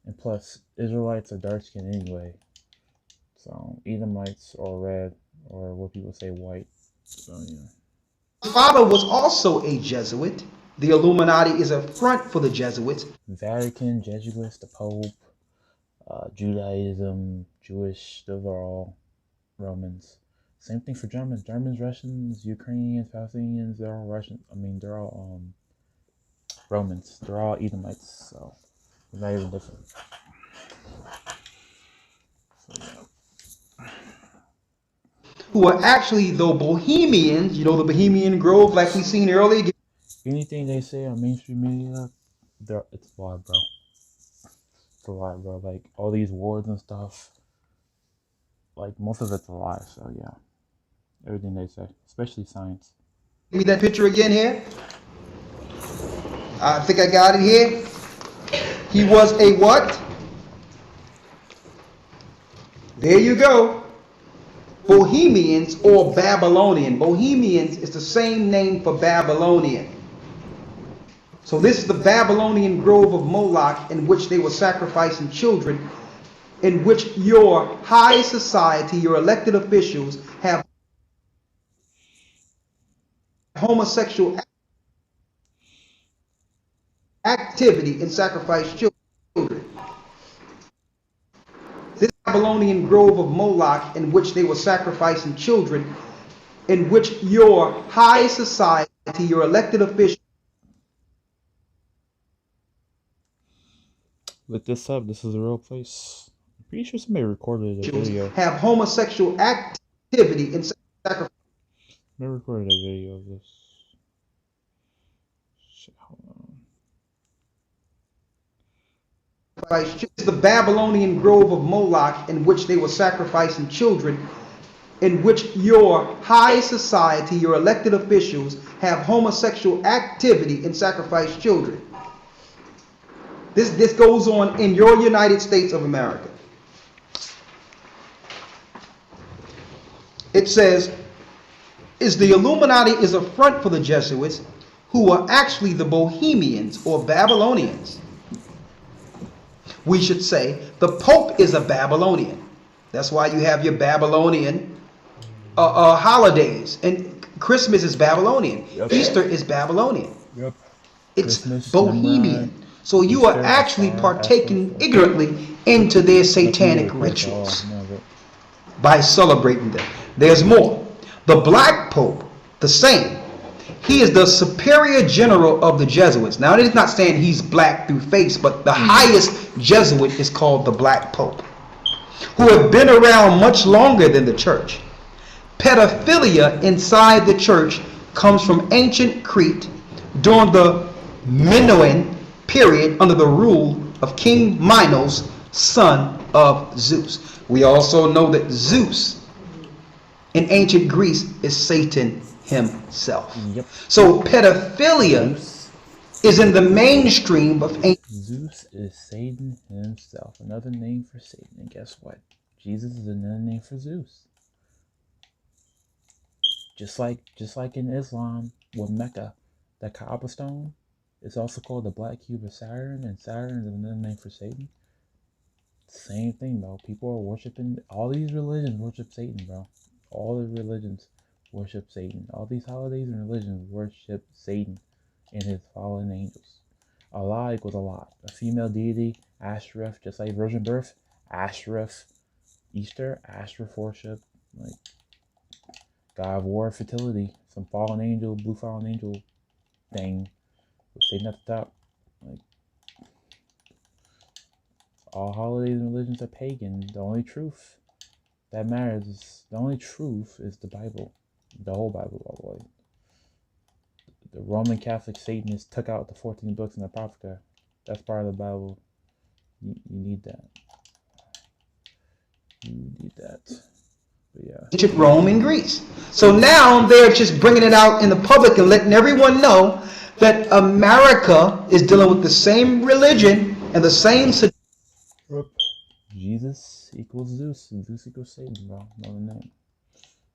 and plus, Israelites are dark skinned anyway. So, Edomites are red, or what people say white. So, yeah. father was also a Jesuit. The Illuminati is a front for the Jesuits. Vatican, Jesuits, the Pope, Judaism, Jewish, those are all Romans. Same thing for Germans. Germans, Russians, Ukrainians, Palestinians, they're all Russian. I mean, they're all Romans. They're all Edomites, so they're not even different. So, yeah. Who are actually the Bohemians, the Bohemian Grove, like we seen earlier. Anything they say on mainstream media, it's a lie, bro. It's a lie, bro. Like, all these wars and stuff, like, most of it's a lie, so yeah. Everything they say, especially science. Give me that picture again here. I think I got it here. He was a what? There you go. Bohemians or Babylonian. Bohemians is the same name for Babylonian. So this is the Babylonian grove of Moloch in which they were sacrificing children, in which your high society, your elected officials have homosexual activity and sacrifice children. This Babylonian grove of Moloch in which they were sacrificing children, in which your high society, your elected officials. Look this up. This is a real place. I'm pretty sure somebody recorded a video. Have homosexual activity and sacrifice. I recorded a video of this. Shit, hold on. This is the Babylonian grove of Moloch in which they were sacrificing children, in which your high society, your elected officials have homosexual activity and sacrifice children. This goes on in your United States of America. It says, the Illuminati is a front for the Jesuits, who are actually the Bohemians or Babylonians. We should say the Pope is a Babylonian. That's why you have your Babylonian holidays. And Christmas is Babylonian. Yep. Easter is Babylonian. Yep. It's Christmas, Bohemian. So you Easter, are actually Easter, partaking Easter. ignorantly into their satanic rituals by celebrating them. There's more. The Black Pope, the same. He is the superior general of the Jesuits. Now, it is not saying he's black through face, but the highest Jesuit is called the Black Pope, who have been around much longer than the church. Pedophilia inside the church comes from ancient Crete during the Minoan period under the rule of King Minos, son of Zeus. We also know that Zeus in ancient Greece is Satan himself. Yep. So pedophilia is in the mainstream of ancient. Zeus is Satan himself. Another name for Satan. And guess what? Jesus is another name for Zeus. Just like in Islam with Mecca, the Kaaba stone is also called the black cube of Saturn, and Saturn is another name for Satan. Same thing, bro. People are worshiping, all these religions worship Satan, bro. All the religions worship Satan. All these holidays and religions worship Satan and his fallen angels. Allah equals a lot. A female deity, Ashtoreth, just like virgin birth, Ashtoreth, Easter, Ashtoreth worship. Like, God of war, fertility, some fallen angel, blue fallen angel thing with Satan at the top. Like, all holidays and religions are pagan. The only truth that matters, the only truth is the Bible. The whole Bible, by the way. The Roman Catholic Satanists took out the 14 books in the Apocrypha. That's part of the Bible. You need that. You need that. But yeah. Ancient Rome and Greece. So now they're just bringing it out in the public and letting everyone know that America is dealing with the same religion and the same. Jesus equals Zeus, and Zeus equals Satan, bro. Another name.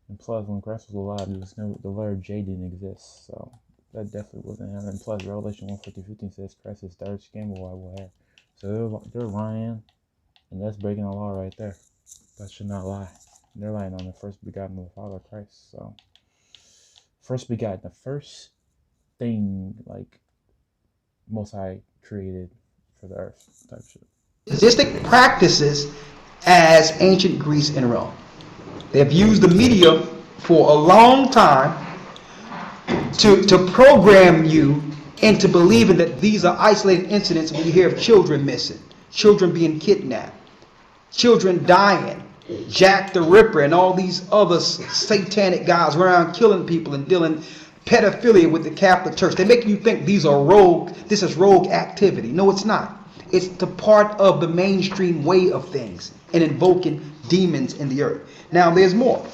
And plus, when Christ was alive, the letter J didn't exist, so that definitely wasn't him. And plus, Revelation 1:15 says Christ is dark skin with white hair. So they're lying, and that's breaking the law right there. That should not lie. They're lying on the first begotten of the Father Christ. So, first begotten, the first thing like Most High created for the earth, type shit. Sadistic practices as ancient Greece and Rome. They have used the media for a long time to program you into believing that these are isolated incidents when you hear of children missing, children being kidnapped, children dying, Jack the Ripper and all these other satanic guys around killing people and dealing pedophilia with the Catholic Church. They make you think this is rogue activity. No, it's not. It's the part of the mainstream way of things and invoking demons in the earth. Now, there's more.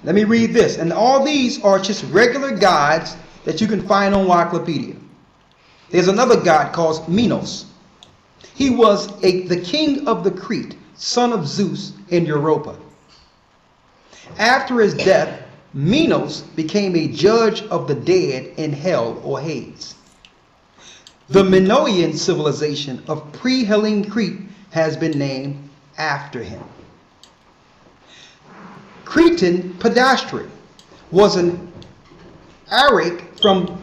Let me read this. And all these are just regular guides that you can find on Wikipedia. There's another god called Minos. He was the king of the Crete, son of Zeus in Europa. After his death, Minos became a judge of the dead in hell or Hades. The Minoan civilization of pre-Hellene Crete has been named after him. Cretan pedastry was an eric from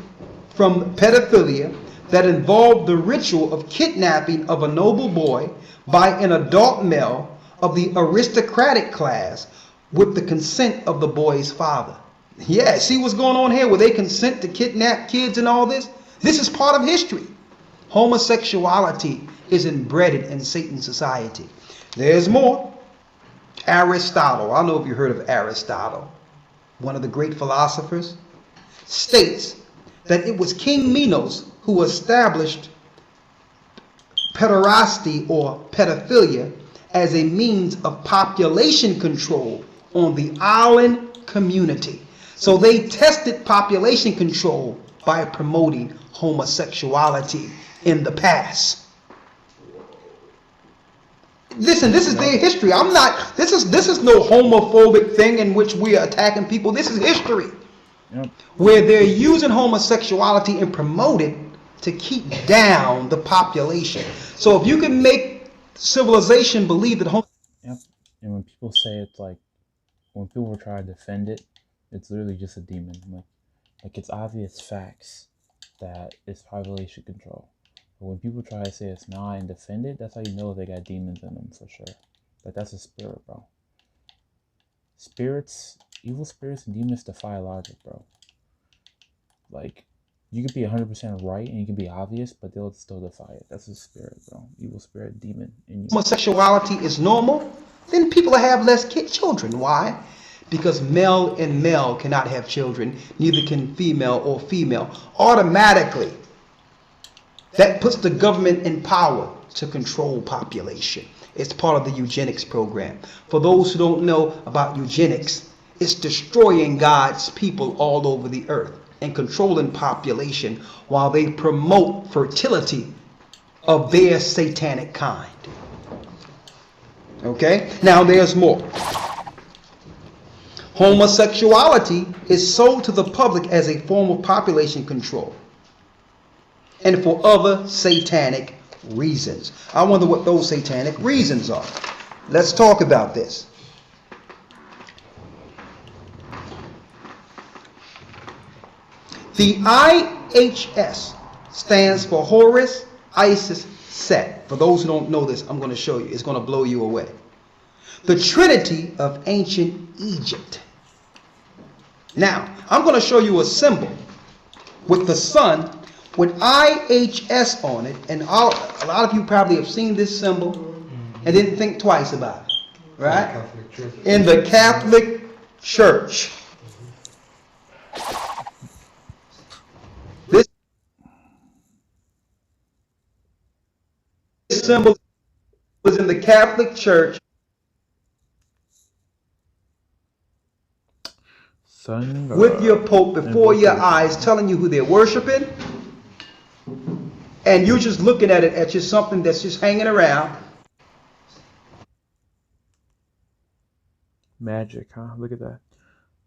pedophilia that involved the ritual of kidnapping of a noble boy by an adult male of the aristocratic class with the consent of the boy's father. Yeah, see what's going on here where they consent to kidnap kids and all this? This is part of history. Homosexuality is embedded in Satan's society. There's more. Aristotle, I don't know if you heard of Aristotle, one of the great philosophers, states that it was King Minos who established pederasty or pedophilia as a means of population control on the island community. So they tested population control by promoting homosexuality in the past. Listen, this is their history. This is no homophobic thing in which we are attacking people. This is history. Yep. Where they're using homosexuality and promote it to keep down the population. So if you can make civilization believe that Yep. And when people say it's like, when people try to defend it, it's literally just a demon. Like it's obvious facts that it's population control. But when people try to say it's not and defend it, that's how you know they got demons in them for sure. Like that's a spirit, bro. Spirits, evil spirits and demons defy logic, bro. Like, you could be 100% right and you can be obvious, but they'll still defy it. That's a spirit, bro. Evil spirit, demon. And homosexuality is normal, then people have less children. Why? Because male and male cannot have children, neither can female or female. Automatically, that puts the government in power to control population. It's part of the eugenics program. For those who don't know about eugenics, it's destroying God's people all over the earth and controlling population while they promote fertility of their satanic kind. Okay? Now there's more. Homosexuality is sold to the public as a form of population control and for other satanic reasons. I wonder what those satanic reasons are. Let's talk about this. The IHS stands for Horus, Isis, Set. For those who don't know this, I'm going to show you. It's going to blow you away. The Trinity of ancient Egypt. Now, I'm going to show you a symbol with the sun with IHS on it. And a lot of you probably have seen this symbol and didn't think twice about it. Right? In the Catholic Church. This symbol was in the Catholic Church. Sun With your Pope before your eyes, telling you who they're worshiping. And you're just looking at it as just something that's just hanging around. Magic, huh? Look at that.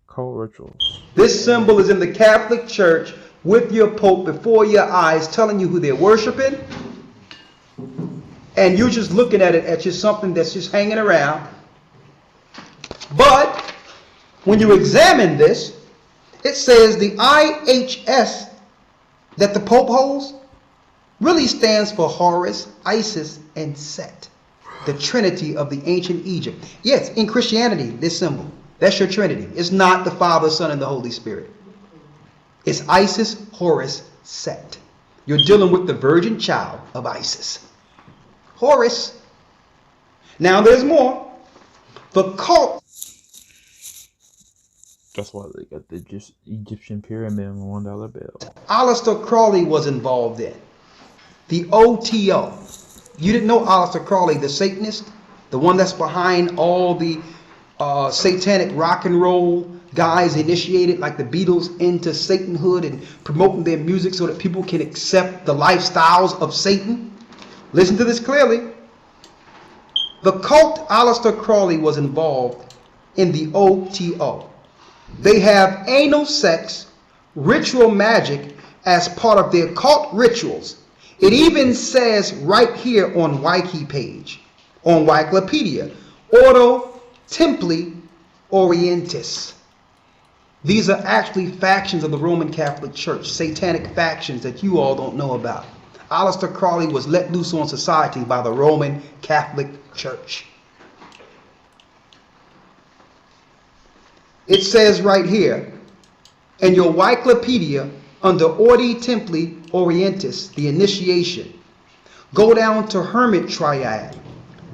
Cult rituals. This symbol is in the Catholic Church with your Pope before your eyes, telling you who they're worshiping. And you're just looking at it as just something that's just hanging around. But when you examine this, it says the IHS that the Pope holds really stands for Horus, Isis, and Set. The Trinity of the ancient Egypt. Yes, in Christianity, this symbol, that's your Trinity. It's not the Father, Son, and the Holy Spirit. It's Isis, Horus, Set. You're dealing with the virgin child of Isis. Horus. Now there's more. The cult. That's why they got the Egyptian pyramid on the $1 bill. Aleister Crowley was involved in. The OTO. You didn't know Aleister Crowley, the Satanist? The one that's behind all the satanic rock and roll guys initiated like the Beatles into Satanhood and promoting their music so that people can accept the lifestyles of Satan? Listen to this clearly. The cult Aleister Crowley was involved in the OTO. They have anal sex, ritual magic as part of their cult rituals. It even says right here on Wiki page, on Wikipedia, Ordo Templi Orientis. These are actually factions of the Roman Catholic Church, satanic factions that you all don't know about. Aleister Crowley was let loose on society by the Roman Catholic Church. It says right here in your Wikipedia under Ordi Templi Orientis, the initiation. Go down to Hermit Triad.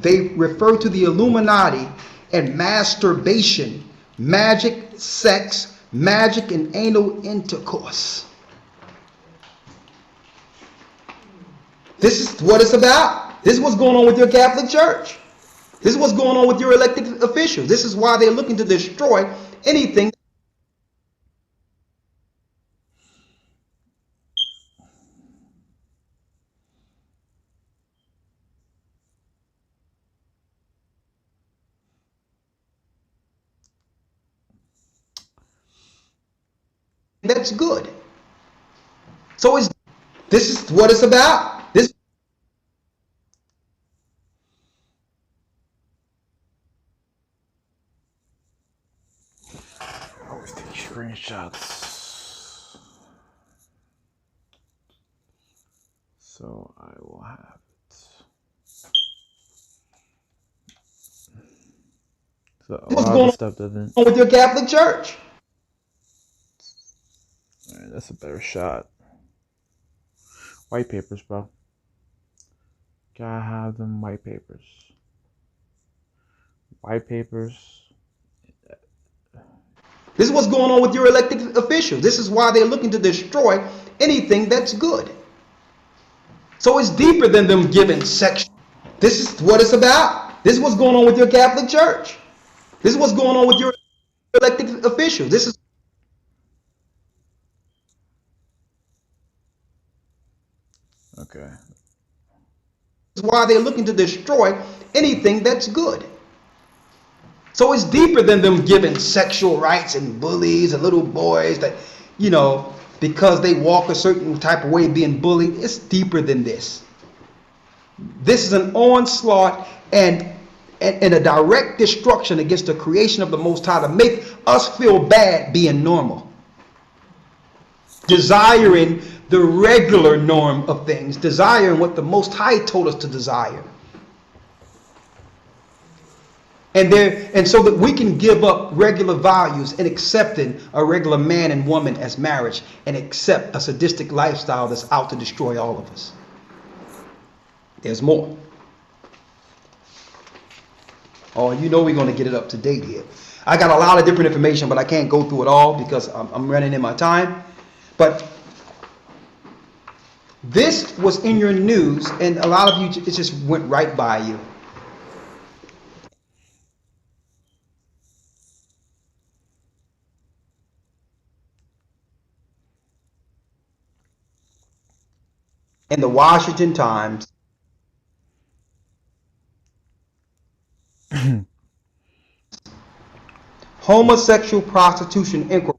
They refer to the Illuminati and masturbation, magic, sex, magic, and anal intercourse. This is what it's about. This is what's going on with your Catholic Church. This is what's going on with your elected officials. This is why they're looking to destroy anything that's good. So this is what it's about. This Always take screenshots. So I will have it. So a what's lot going of stuff doesn't. on with your Catholic Church. Alright, that's a better shot. White papers, bro. Gotta have them white papers. White papers. This is what's going on with your elected officials. This is why they're looking to destroy anything that's good. So it's deeper than them giving sex. This is what it's about. This is what's going on with your Catholic Church. This is what's going on with your elected officials. This is Okay. why they're looking to destroy anything that's good. So it's deeper than them giving sexual rights and bullies and little boys that, you know, because they walk a certain type of way being bullied. It's deeper than this. This is an onslaught and a direct destruction against the creation of the Most High to make us feel bad being normal. Desiring the regular norm of things, desiring what the Most High told us to desire. And so that we can give up regular values and accepting a regular man and woman as marriage and accept a sadistic lifestyle that's out to destroy all of us. There's more. Oh, you know we're going to get it up to date here. I got a lot of different information, but I can't go through it all because I'm running in my time. But this was in your news, and a lot of you, it just went right by you. In the Washington Times, homosexual prostitution inquiry.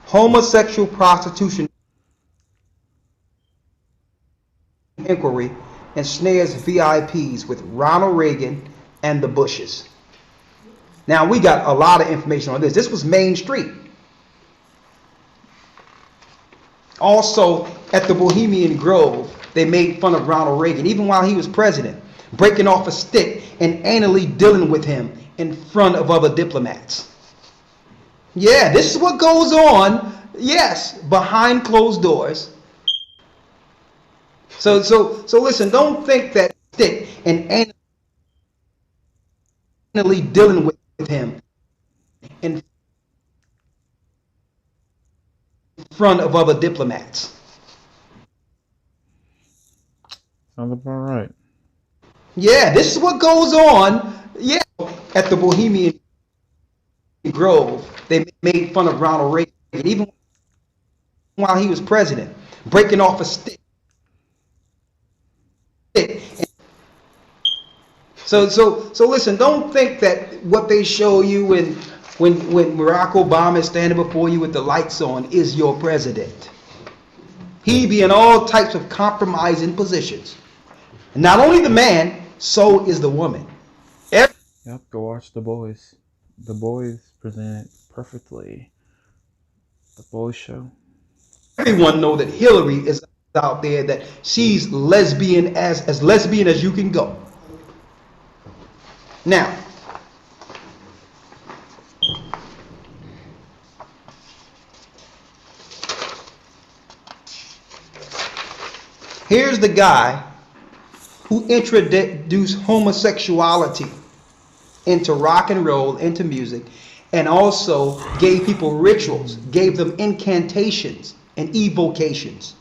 Homosexual prostitution inquiry ensnares VIPs with Ronald Reagan and the Bushes. Now, we got a lot of information on this. This was Main Street. Also, at the Bohemian Grove, they made fun of Ronald Reagan, even while he was president, breaking off a stick and anally dealing with him in front of other diplomats. Yeah, this is what goes on, yes, behind closed doors. So listen, don't think that stick and anally dealing with him in front of other diplomats. Sounds about right. Yeah, this is what goes on, yeah, at the Bohemian Grove. They made fun of Ronald Reagan, even while he was president, breaking off a stick. So listen, don't think that what they show you when Barack Obama is standing before you with the lights on is your president. He be in all types of compromising positions. And not only the man, so is the woman. Yep, go watch The Boys. The Boys present perfectly. The Boys show. Everyone know that Hillary is out there, that she's lesbian as lesbian as you can go. Now, here's the guy who introduced homosexuality into rock and roll, into music, and also gave people rituals, gave them incantations and invocations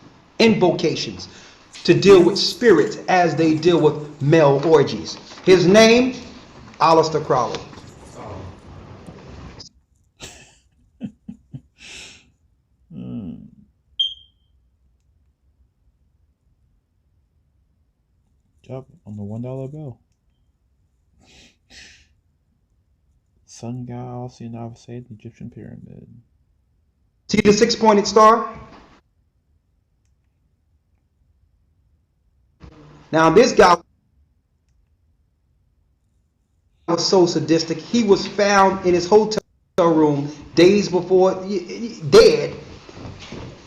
to deal with spirits as they deal with male orgies. His name, Aleister Crowley. Yep, on the $1 bill. Sun god also now say the Egyptian pyramid. See the 6-pointed star? Now this guy was so sadistic, he was found in his hotel room days before dead.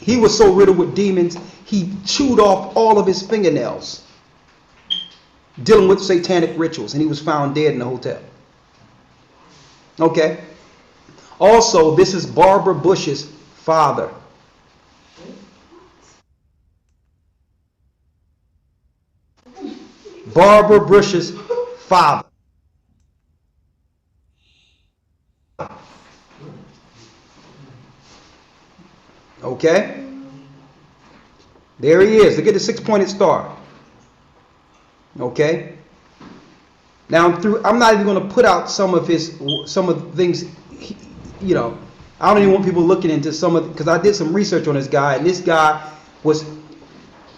He was so riddled with demons, he chewed off all of his fingernails, dealing with satanic rituals, and he was found dead in the hotel. Okay. Also, this is Barbara Bush's father. Barbara Bush's father. Okay. There he is. Look at the 6-pointed star. Okay. Now I'm not even going to put out some of the things, you know. I don't even want people looking into because I did some research on this guy, and this guy was,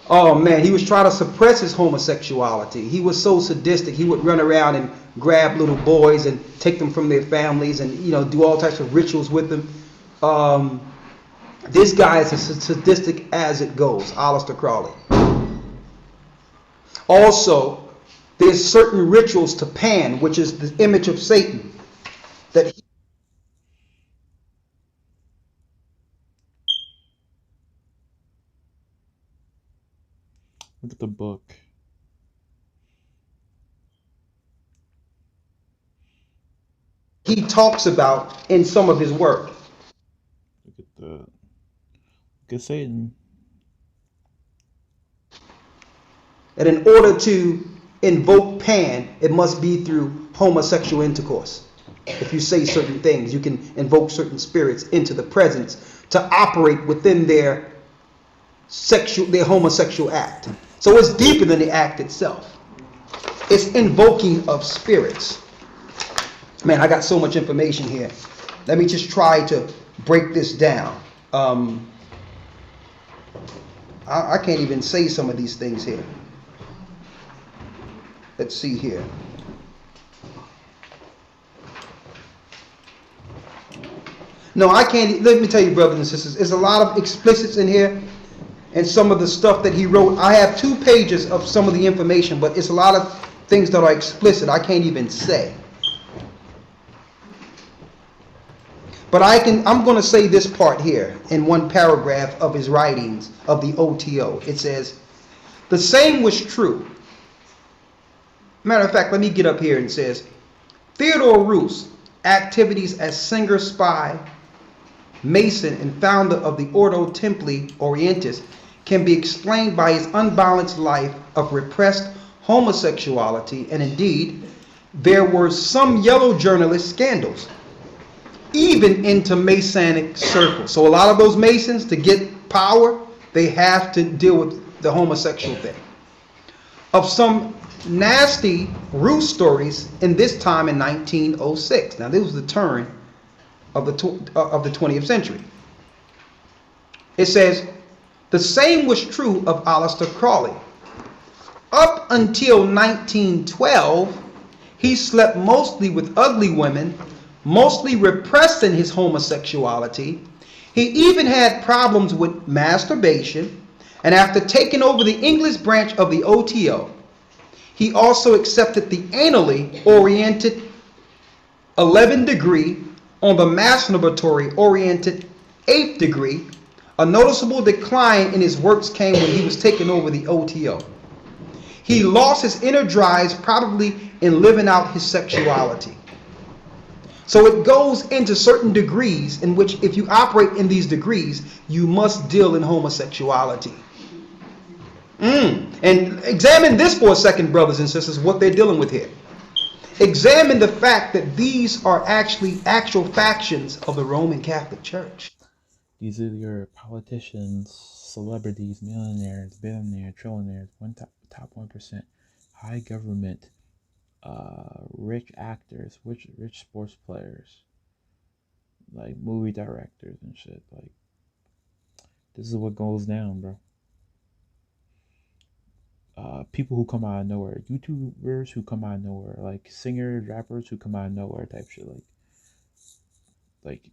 oh man, he was trying to suppress his homosexuality. He was so sadistic. He would run around and grab little boys and take them from their families, and do all types of rituals with them. This guy is as sadistic as it goes, Aleister Crowley. Also, there's certain rituals to Pan, which is the image of Satan, that Look at the book. he talks about in some of his work. Look at the. Look at Satan. That in order to invoke Pan, it must be through homosexual intercourse. If you say certain things, you can invoke certain spirits into the presence to operate within their homosexual act. So it's deeper than the act itself. It's invoking of spirits. Man, I got so much information here. Let me just try to break this down. I can't even say some of these things here. Let's see here. No, I can't. Let me tell you, brothers and sisters, there's a lot of explicits in here, and some of the stuff that he wrote. I have 2 pages of some of the information, but it's a lot of things that are explicit. I can't even say. But I'm going to say this part here in one paragraph of his writings of the OTO. It says, the same was true. Matter of fact, let me get up here and says, Theodore Roos, activities as singer, spy, Mason, and founder of the Ordo Templi Orientis can be explained by his unbalanced life of repressed homosexuality, and indeed, there were some yellow journalist scandals, even into Masonic circles. So a lot of those Masons, to get power, they have to deal with the homosexual thing. Of some nasty roof stories in this time in 1906. Now, this was the turn of the 20th century. It says, the same was true of Aleister Crowley. Up until 1912, he slept mostly with ugly women, mostly repressing his homosexuality. He even had problems with masturbation, and after taking over the English branch of the OTO, he also accepted the anally oriented 11th degree on the masturbatory oriented 8th degree. A noticeable decline in his works came when he was taking over the OTO. He lost his inner drives probably in living out his sexuality. So it goes into certain degrees in which if you operate in these degrees, you must deal in homosexuality. And examine this for a second, brothers and sisters, what they're dealing with here. Examine the fact that these are actual factions of the Roman Catholic Church. These are your politicians, celebrities, millionaires, billionaires, trillionaires, top 1%, high government, rich actors, rich sports players, like movie directors and shit. Like, this is what goes down, bro. People who come out of nowhere, YouTubers who come out of nowhere, like singers, rappers who come out of nowhere type shit. Like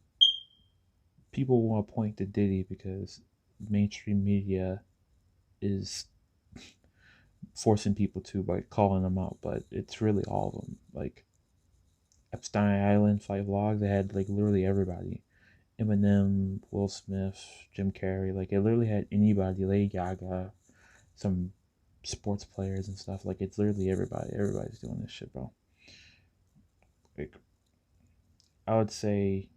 people want to point to Diddy because mainstream media is forcing people to by calling them out, but it's really all of them. Like Epstein Island fight vlogs, they had like literally everybody. Eminem, Will Smith, Jim Carrey, like it literally had anybody, Lady Gaga, some sports players and stuff. Like it's literally everybody. Everybody's doing this shit, bro. Like I would say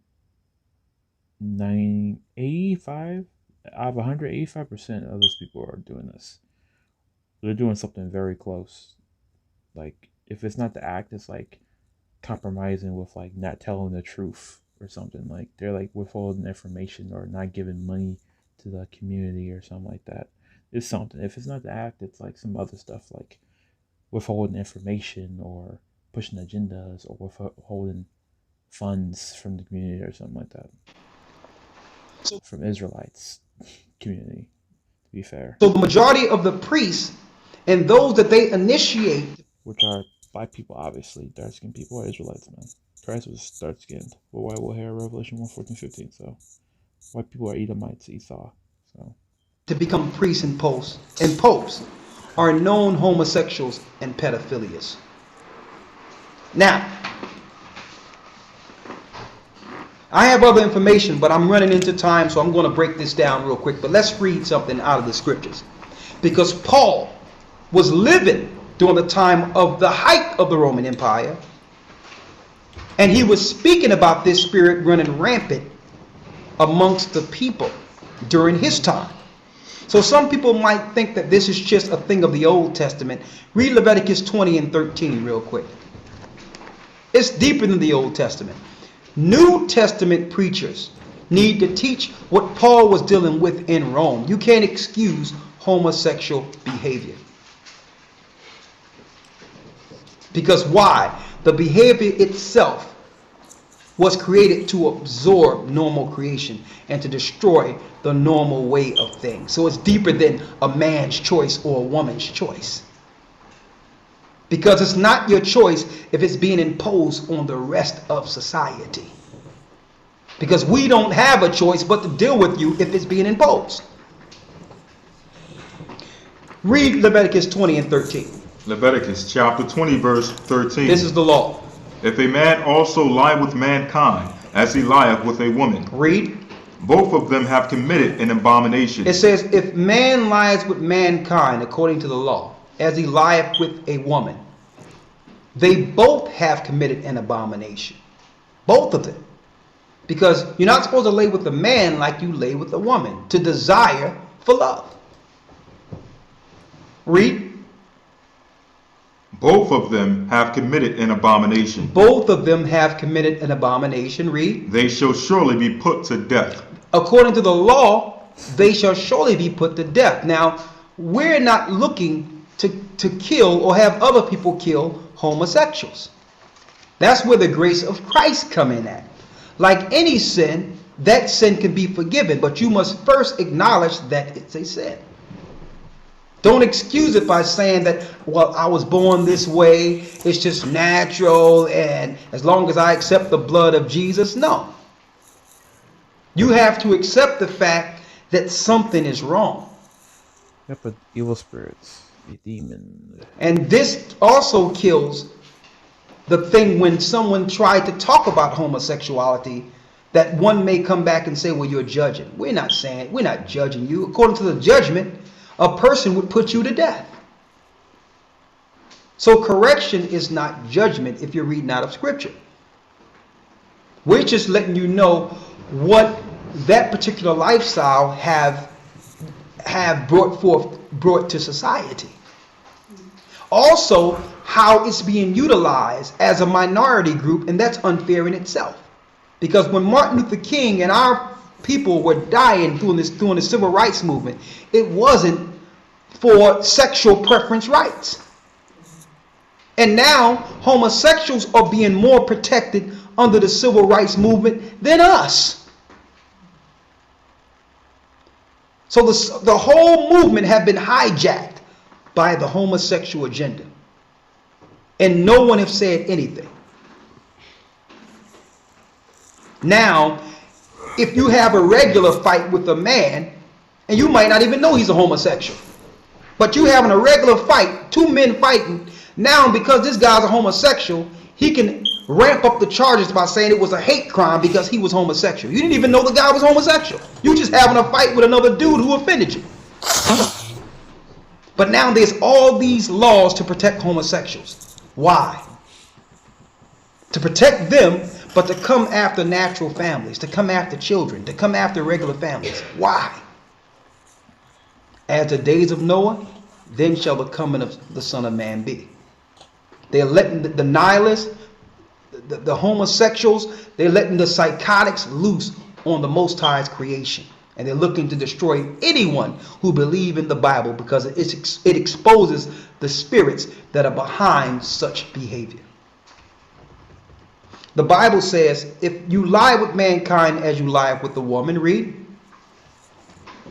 85 out of 185% of those people are doing this. They're doing something very close. Like if it's not the act, it's like compromising with like not telling the truth or something. Like they're like withholding information or not giving money to the community or something like that. It's something. If it's not the act, it's like some other stuff like withholding information or pushing agendas or withholding funds from the community or something like that. From Israelites community, to be fair. So the majority of the priests and those that they initiate, which are black people, obviously, dark-skinned people are Israelites, man. Christ was dark-skinned, with white wool hair, Revelation 1:14-15. So white people are Edomites, Esau. So to become priests and popes are known homosexuals and pedophilias. Now, I have other information, but I'm running into time, so I'm going to break this down real quick. But let's read something out of the scriptures. Because Paul was living during the time of the height of the Roman Empire, and he was speaking about this spirit running rampant amongst the people during his time. So some people might think that this is just a thing of the Old Testament. Read Leviticus 20 and 13 real quick. It's deeper than the Old Testament. New Testament preachers need to teach what Paul was dealing with in Rome. You can't excuse homosexual behavior. Because why? The behavior itself was created to absorb normal creation and to destroy the normal way of things. So it's deeper than a man's choice or a woman's choice. Because it's not your choice if it's being imposed on the rest of society. Because we don't have a choice but to deal with you if it's being imposed. Read Leviticus 20 and 13. Leviticus chapter 20 verse 13. This is the law. If a man also lie with mankind, as he lieth with a woman, Read. both of them have committed an abomination. It says, if man lies with mankind according to the law, as he lieth with a woman, they both have committed an abomination. Both of them. Because you're not supposed to lay with a man like you lay with a woman, to desire for love. Read. Both of them have committed an abomination. Both of them have committed an abomination. Read. They shall surely be put to death. According to the law, they shall surely be put to death. Now, we're not looking to kill or have other people kill homosexuals. That's where the grace of Christ come in at. Like any sin, that sin can be forgiven, but you must first acknowledge that it's a sin. Don't excuse it by saying that, well, I was born this way, it's just natural, and as long as I accept the blood of Jesus. No. You have to accept the fact that something is wrong. Yep, but evil spirits, a demon. And this also kills the thing when someone tried to talk about homosexuality, that one may come back and say, well, you're judging. We're not judging you. According to the judgment, a person would put you to death. So correction is not judgment if you're reading out of scripture. We're just letting you know what that particular lifestyle have brought to society. Also, how it's being utilized as a minority group, and that's unfair in itself. Because when Martin Luther King and our people were dying during the civil rights movement, it wasn't for sexual preference rights. And now homosexuals are being more protected under the civil rights movement than us. So the whole movement have been hijacked by the homosexual agenda. And no one have said anything. Now, if you have a regular fight with a man, and you might not even know he's a homosexual, but you having a regular fight, two men fighting, now because this guy's a homosexual, he can ramp up the charges by saying it was a hate crime because he was homosexual. You didn't even know the guy was homosexual. You just having a fight with another dude who offended you. But now there's all these laws to protect homosexuals. Why? To protect them, but to come after natural families, to come after children, to come after regular families. Why? As the days of Noah, then shall the coming of the Son of Man be. They're letting the nihilists, the homosexuals, they're letting the psychotics loose on the Most High's creation. And they're looking to destroy anyone who believes in the Bible, because it exposes the spirits that are behind such behavior. The Bible says, if you lie with mankind as you lie with the woman, read.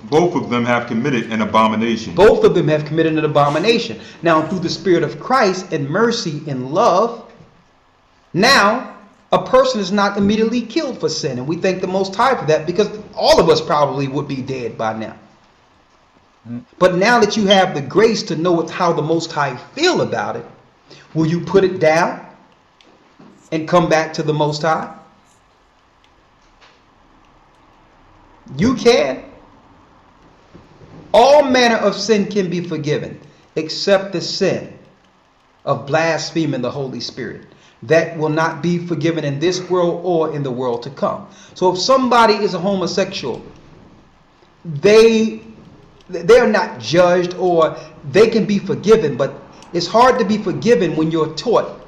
Both of them have committed an abomination. Both of them have committed an abomination. Now, through the Spirit of Christ and mercy and love, now a person is not immediately killed for sin. And we thank the Most High for that, because all of us probably would be dead by now. But now that you have the grace to know how the Most High feel about it, will you put it down and come back to the Most High? You can. All manner of sin can be forgiven, except the sin of blaspheming the Holy Spirit. That will not be forgiven in this world or in the world to come. So if somebody is a homosexual, they're not judged, or they can be forgiven, but it's hard to be forgiven when you're taught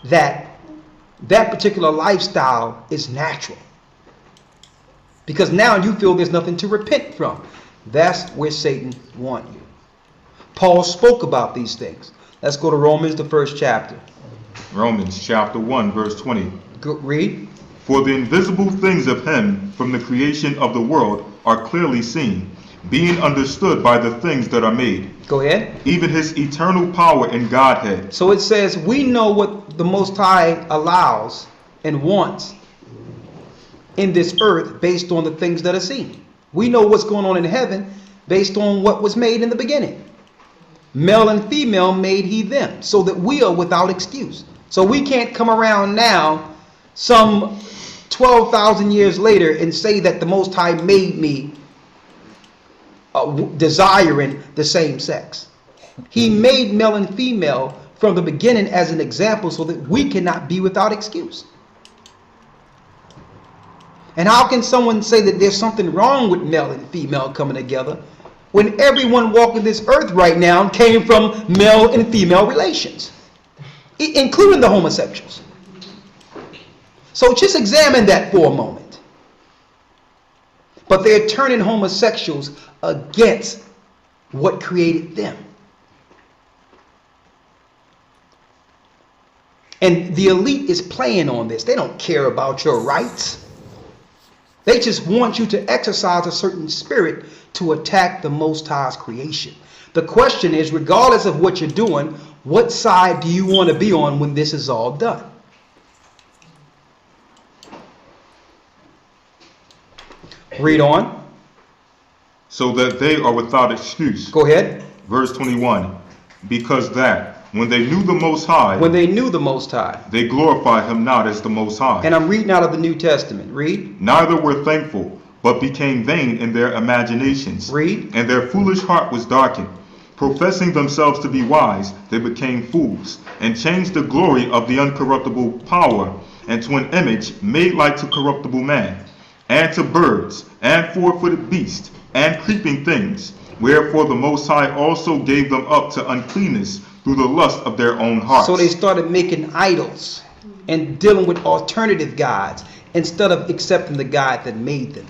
that that particular lifestyle is natural. Because now you feel there's nothing to repent from. That's where Satan wants you. Paul spoke about these things. Let's go to Romans, the 1st chapter. Romans chapter 1, verse 20. Go, read. For the invisible things of him from the creation of the world are clearly seen, being understood by the things that are made. Go ahead. Even his eternal power and Godhead. So it says we know what the Most High allows and wants in this earth based on the things that are seen. We know what's going on in heaven based on what was made in the beginning. Male and female made he them, so that we are without excuse. So we can't come around now some 12,000 years later and say that the Most High made me desiring the same sex. He made male and female from the beginning as an example so that we cannot be without excuse. And how can someone say that there's something wrong with male and female coming together when everyone walking this earth right now came from male and female relations, including the homosexuals? So just examine that for a moment. But they're turning homosexuals against what created them. And the elite is playing on this. They don't care about your rights. They just want you to exercise a certain spirit to attack the Most High's creation. The question is, regardless of what you're doing, what side do you want to be on when this is all done? Read on. So that they are without excuse. Go ahead. Verse 21. Because that, when they knew the Most High, they glorified him not as the Most High. And I'm reading out of the New Testament. Read. Neither were thankful, but became vain in their imaginations. Read. And their foolish heart was darkened. Professing themselves to be wise, they became fools, and changed the glory of the uncorruptible power into an image made like to corruptible man, and to birds, and four-footed beasts, and creeping things. Wherefore the Most High also gave them up to uncleanness through the lust of their own hearts. So they started making idols and dealing with alternative gods instead of accepting the God that made them.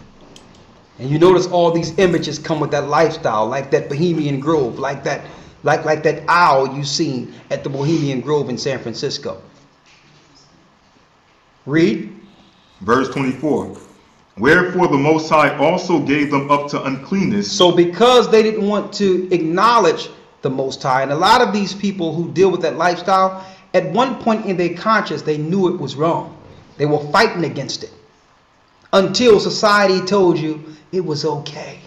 And you notice all these images come with that lifestyle, like that Bohemian Grove, like that owl you seen at the Bohemian Grove in San Francisco. Read. Verse 24. Wherefore the Most High also gave them up to uncleanness. So because they didn't want to acknowledge the Most High, and a lot of these people who deal with that lifestyle, at one point in their conscience, they knew it was wrong. They were fighting against it until society told you it was okay.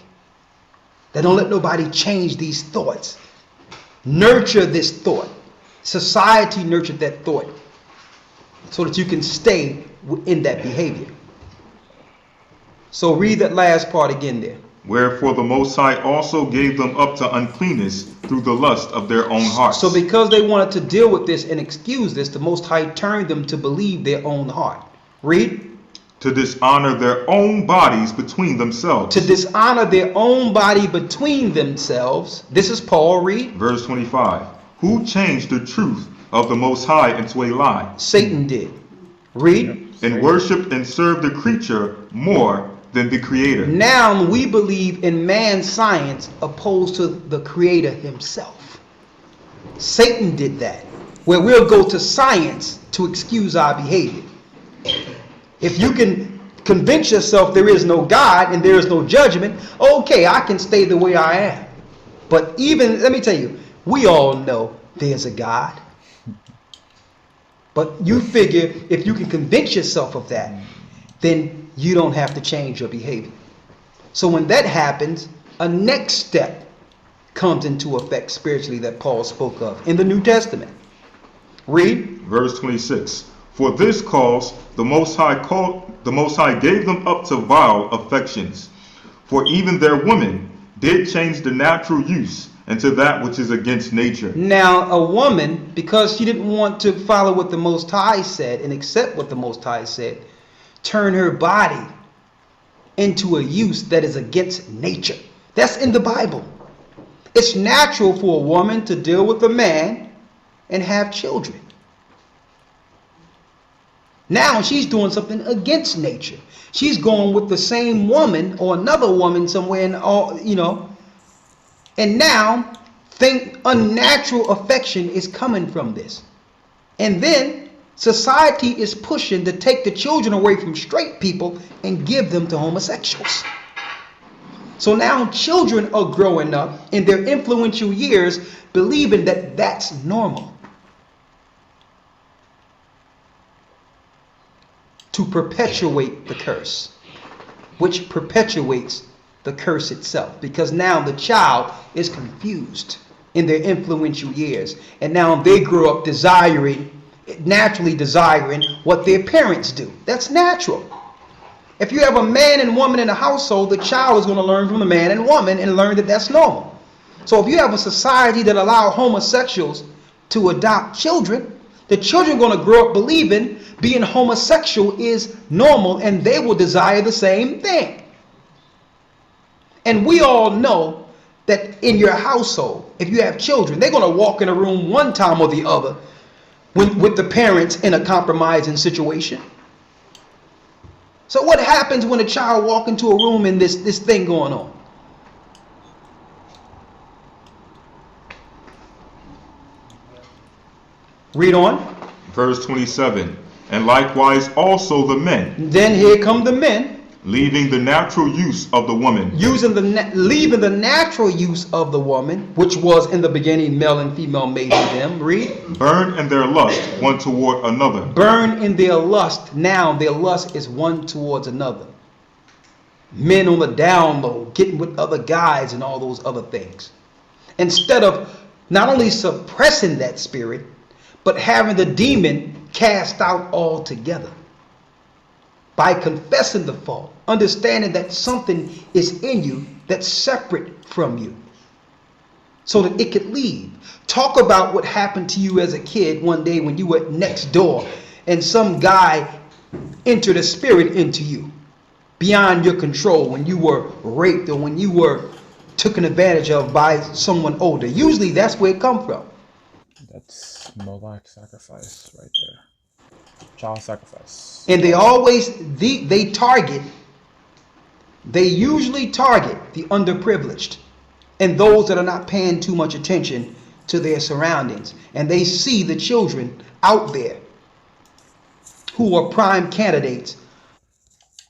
They don't let nobody change these thoughts. Nurture this thought. Society nurtured that thought so that you can stay in that behavior. So read that last part again there. Wherefore the Most High also gave them up to uncleanness through the lust of their own hearts. So because they wanted to deal with this and excuse this, the Most High turned them to believe their own heart. Read. To dishonor their own bodies between themselves. To dishonor their own body between themselves. This is Paul. Read. Verse 25. Who changed the truth of the Most High into a lie? Satan did. Read. And worshiped and served the creature more than the Creator. Now we believe in man's science opposed to the Creator himself. Satan did that, where we'll go to science to excuse our behavior. If you can convince yourself there is no God and there is no judgment, okay, I can stay the way I am. But even, let me tell you, we all know there's a God. But you figure if you can convince yourself of that, then you don't have to change your behavior. So when that happens, a next step comes into effect spiritually that Paul spoke of in the New Testament. Read. Verse 26. For this cause the Most High gave them up to vile affections. For even their women did change the natural use into that which is against nature. Now, a woman, because she didn't want to follow what the Most High said and accept what the Most High said, turned her body into a use that is against nature. That's in the Bible. It's natural for a woman to deal with a man and have children. Now she's doing something against nature. She's going with the same woman or another woman somewhere in all, and now think unnatural affection is coming from this. And then society is pushing to take the children away from straight people and give them to homosexuals. So now children are growing up in their influential years believing that that's normal. To perpetuate the curse, which perpetuates the curse itself, because now the child is confused in their influential years, and now they grow up naturally desiring what their parents do. That's natural. If you have a man and woman in a household, the child is going to learn from the man and woman and learn that that's normal. So if you have a society that allows homosexuals to adopt children, the children are going to grow up believing being homosexual is normal, and they will desire the same thing. And we all know that in your household, if you have children, they're going to walk in a room one time or the other with the parents in a compromising situation. So what happens when a child walks into a room and this thing going on? Read on. Verse 27. And likewise also the men. Then here come the men. Leaving the natural use of the woman. Leaving the natural use of the woman, which was in the beginning male and female made to them. Read. Burn in their lust one toward another. Burn in their lust. Now their lust is one towards another. Men on the down low, getting with other guys and all those other things. Instead of not only suppressing that spirit, but having the demon cast out altogether. By confessing the fault, understanding that something is in you that's separate from you, so that it could leave. Talk about what happened to you as a kid one day when you were next door and some guy entered a spirit into you beyond your control, when you were raped or when you were taken advantage of by someone older. Usually that's where it comes from. That's Moloch sacrifice right there. Child sacrifice. And they usually target the underprivileged and those that are not paying too much attention to their surroundings. And they see the children out there who are prime candidates.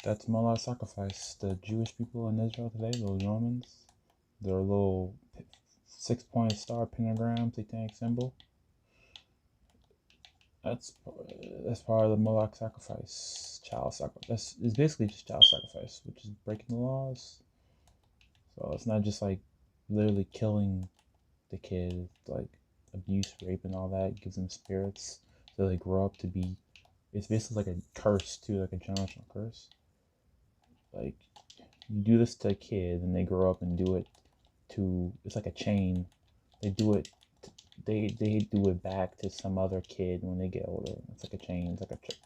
That's Moloch sacrifice. The Jewish people in Israel today, those Romans, their little 6-point star pentagram satanic symbol. That's part of the Moloch sacrifice, child sacrifice. It's basically just child sacrifice, which is breaking the laws. So it's not just like literally killing the kid, like abuse, rape, and all that. It gives them spirits so they grow up to be. It's basically like a curse too, like a generational curse. Like you do this to a kid, and they grow up and do it to. It's like a chain. They do it. They do it back to some other kid when they get older. It's like a chain.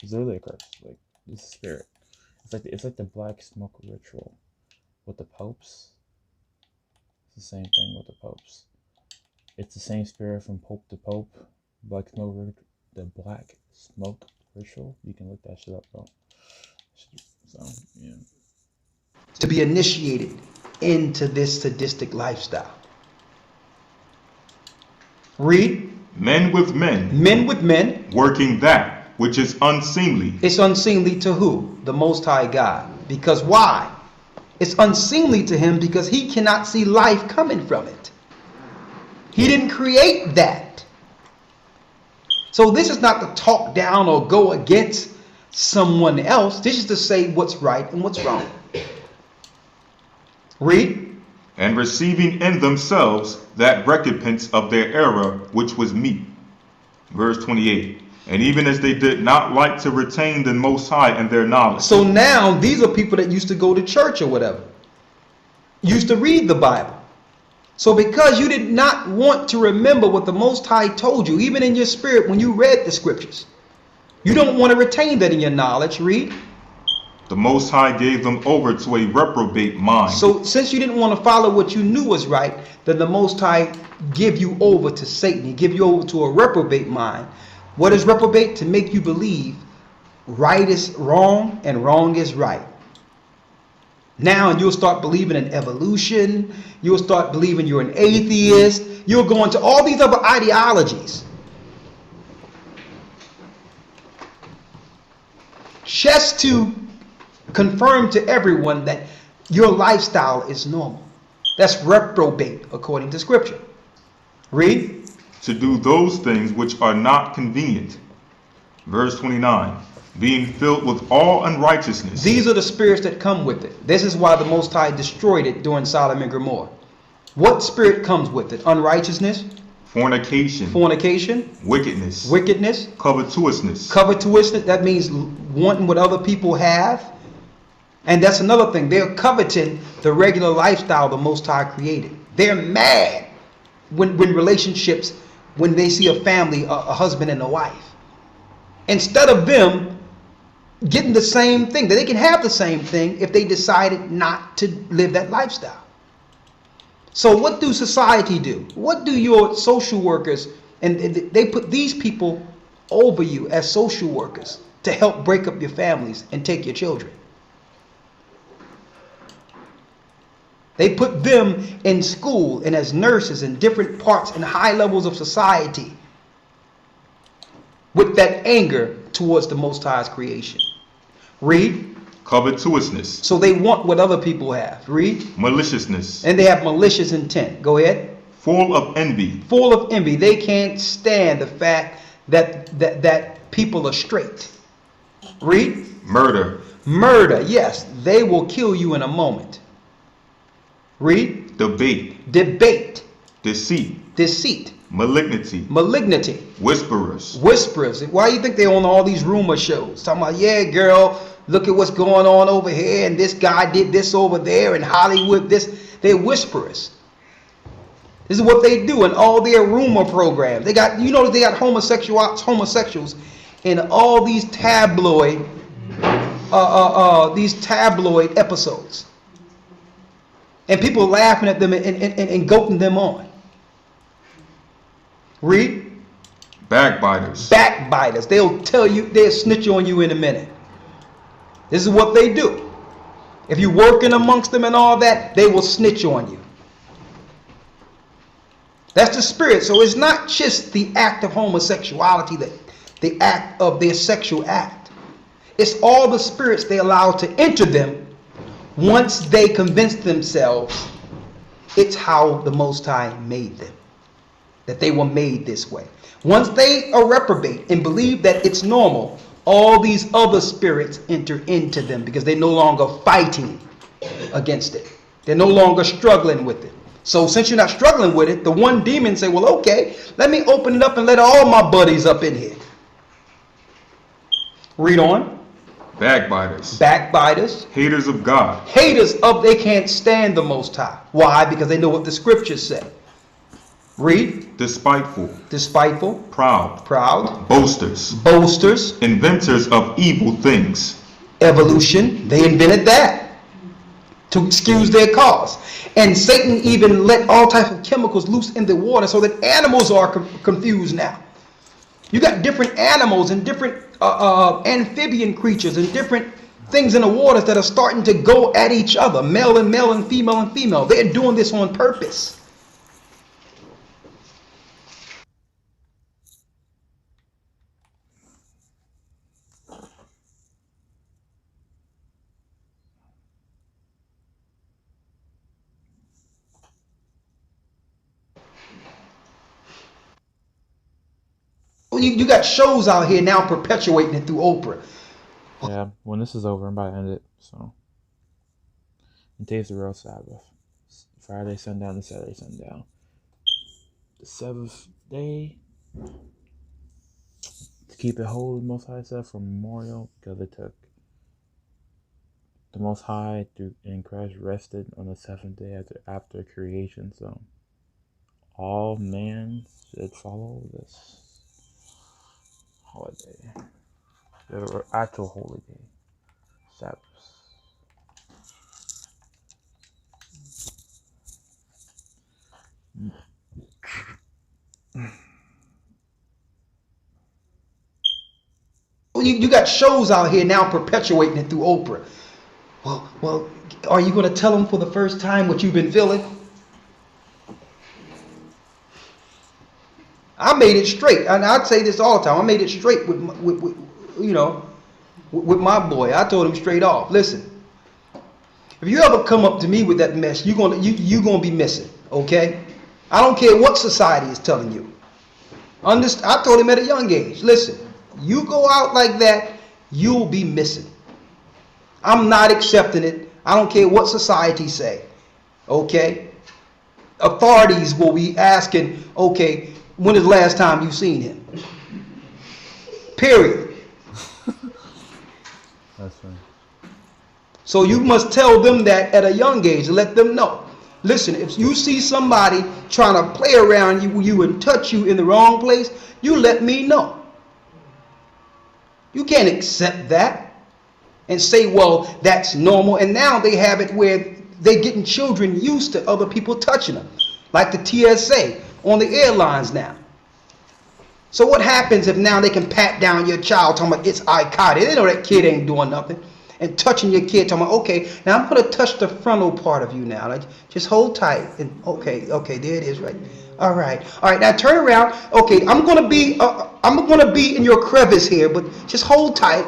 It's literally a curse. Like it's a spirit. It's like the black smoke ritual with the popes. It's the same thing with the popes. It's the same spirit from pope to pope. The black smoke ritual. You can look that shit up, bro. So yeah. To be initiated into this sadistic lifestyle. Read. Men with men. Men with men. Working that which is unseemly. It's unseemly to who? The Most High God. Because why? It's unseemly to him because he cannot see life coming from it. He didn't create that. So this is not to talk down or go against someone else. This is to say what's right and what's wrong. Read. and receiving in themselves that recompense of their error which was meet. Verse 28. And even as they did not like to retain the Most High in their knowledge. So now these are people that used to go to church or whatever, used to read the Bible. So because you did not want to remember what the Most High told you, even in your spirit when you read the scriptures, you don't want to retain that in your knowledge. Read. The Most High gave them over to a reprobate mind. So since you didn't want to follow what you knew was right, then the Most High give you over to Satan. He give you over to a reprobate mind. What is reprobate? To make you believe right is wrong and wrong is right. Now you'll start believing in evolution. You'll start believing you're an atheist. You'll go into all these other ideologies. Just to confirm to everyone that your lifestyle is normal. That's reprobate according to scripture. Read. To do those things which are not convenient. Verse 29. Being filled with all unrighteousness. These are the spirits that come with it. This is why the Most High destroyed it during Sodom and Gomorrah. What spirit comes with it? Unrighteousness. Fornication. Wickedness. Covetousness. That means wanting what other people have. And that's another thing. They're coveting the regular lifestyle the Most High created. They're mad when relationships, when they see a family, a husband and a wife. Instead of them getting the same thing, that they can have the same thing if they decided not to live that lifestyle. So what do society do? What do your social workers, and they put these people over you as social workers to help break up your families and take your children. They put them in school and as nurses in different parts and high levels of society with that anger towards the Most High's creation. Read. Covetousness. So they want what other people have. Read. Maliciousness. And they have malicious intent. Go ahead. Full of envy. Full of envy. They can't stand the fact that people are straight. Read. Murder. Murder. Yes, they will kill you in a moment. Read. Debate. Deceit. Malignity. Whisperers. Why do you think they're on all these rumor shows? Talking about, yeah, girl, look at what's going on over here, and this guy did this over there, and Hollywood this. They're whisperers. This is what they do in all their rumor programs. They got, they got homosexuals in all these tabloid episodes. And people laughing at them and goating them on. Read. Backbiters. They'll tell you, they'll snitch on you in a minute. This is what they do. If you're working amongst them and all that, they will snitch on you. That's the spirit. So it's not just the act of homosexuality, the act of their sexual act. It's all the spirits they allow to enter them once they convince themselves it's how the Most High made them. That they were made this way. Once they are reprobate and believe that it's normal, all these other spirits enter into them because they're no longer fighting against it. They're no longer struggling with it. So since you're not struggling with it, the one demon say, well, okay, let me open it up and let all my buddies up in here. Read on. Backbiters. Haters of God. They can't stand the Most High. Why? Because they know what the scriptures say. Read. Despiteful. Proud. Boasters. Inventors of evil things. Evolution. They invented that to excuse their cause. And Satan even let all types of chemicals loose in the water so that animals are confused now. You got different animals and different amphibian creatures and different things in the waters that are starting to go at each other. Male and male and female. They're doing this on purpose. You got shows out here now perpetuating it through Oprah. Yeah, when this is over, I'm about to end it. So, and today's the real Sabbath. Friday sundown to Saturday sundown. The seventh day, to keep it holy, the Most High said, for memorial, because it took the Most High through in Christ rested on the seventh day after creation. So all man should follow this holiday, the actual holy day, Sabbath. You got shows out here now perpetuating it through Oprah. Well, are you going to tell them for the first time what you've been feeling? I made it straight, and I'd say this all the time. I made it straight with my boy. I told him straight off. Listen, if you ever come up to me with that mess, you're gonna be missing. Okay? I don't care what society is telling you. I told him at a young age. Listen, you go out like that, you'll be missing. I'm not accepting it. I don't care what society say. Okay? Authorities will be asking, okay, when is the last time you seen him? Period. That's right. So you must tell them that at a young age and let them know. Listen, if you see somebody trying to play around you and touch you in the wrong place, you let me know. You can't accept that and say, well, that's normal. And now they have it where they're getting children used to other people touching them, like the TSA on the airlines now. So what happens if now they can pat down your child talking about it's iconic? They know that kid ain't doing nothing. And touching your kid talking about, okay, now I'm going to touch the frontal part of you now. Like, just hold tight. And okay, there it is, right? All right, now turn around. Okay, I'm going to be in your crevice here, but just hold tight.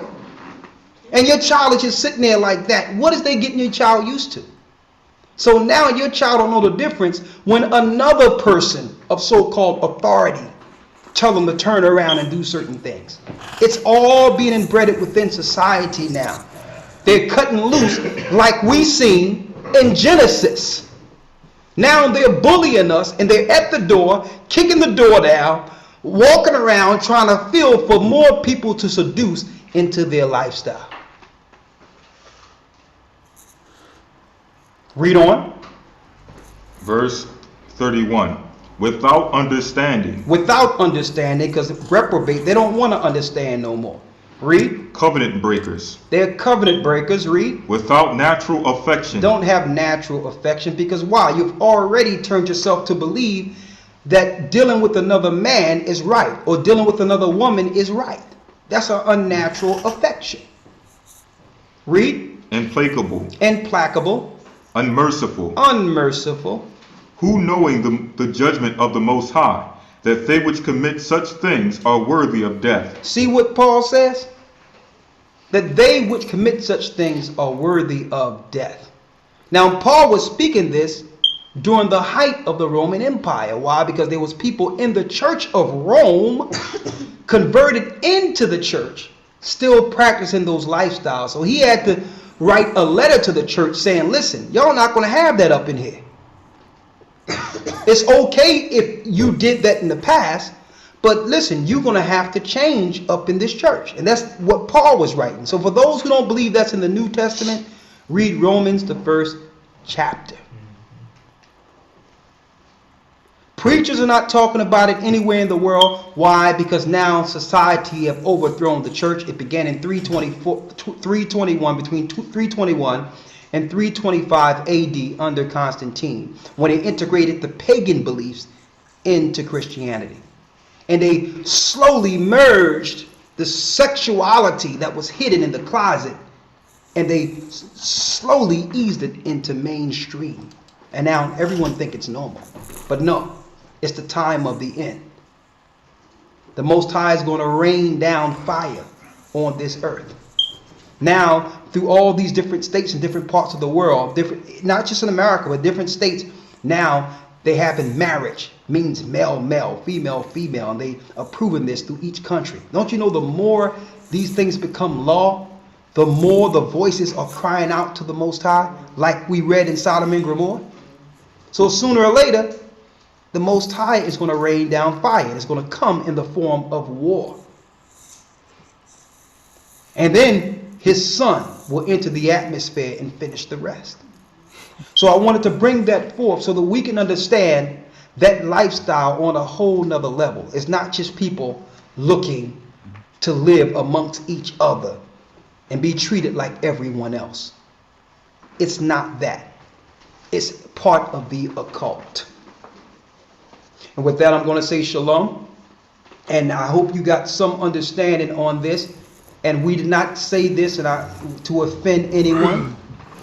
And your child is just sitting there like that. What is they getting your child used to? So now your child don't know the difference when another person of so-called authority tell them to turn around and do certain things. It's all being embedded within society now. They're cutting loose like we seen in Genesis. Now they're bullying us and they're at the door, kicking the door down, walking around trying to feel for more people to seduce into their lifestyle. Read on. Verse 31. Without understanding. Without understanding, because reprobate, they don't want to understand no more. Read. Covenant breakers. They're covenant breakers. Read. Without natural affection. Don't have natural affection because why? You've already turned yourself to believe that dealing with another man is right or dealing with another woman is right. That's an unnatural affection. Read. Implacable. Implacable. Unmerciful. Unmerciful. Who knowing the judgment of the Most High, that they which commit such things are worthy of death. See what Paul says? That they which commit such things are worthy of death. Now Paul was speaking this during the height of the Roman Empire. Why? Because there was people in the church of Rome converted into the church, still practicing those lifestyles. So he had to write a letter to the church saying, listen, y'all not going to have that up in here. It's okay if you did that in the past, but listen, you're going to have to change up in this church. And that's what Paul was writing. So for those who don't believe that's in the New Testament, read Romans, the first chapter. Preachers are not talking about it anywhere in the world. Why? Because now society have overthrown the church. It began in 321, between 321 and 325 AD under Constantine, when they integrated the pagan beliefs into Christianity. And they slowly merged the sexuality that was hidden in the closet, and they slowly eased it into mainstream. And now everyone thinks it's normal. But no, it's the time of the end. The Most High is going to rain down fire on this earth. Now, through all these different states and different parts of the world, different, not just in America, but different states, now they have in marriage, means male, male, female, female, and they are proving this through each country. Don't you know the more these things become law, the more the voices are crying out to the Most High, like we read in Sodom and Gomorrah? So sooner or later, the Most High is going to rain down fire. It's going to come in the form of war. And then his son will enter the atmosphere and finish the rest. So I wanted to bring that forth so that we can understand that lifestyle on a whole nother level. It's not just people looking to live amongst each other and be treated like everyone else. It's not that. It's part of the occult. And with that, I'm going to say shalom. And I hope you got some understanding on this. And we did not say this to offend anyone.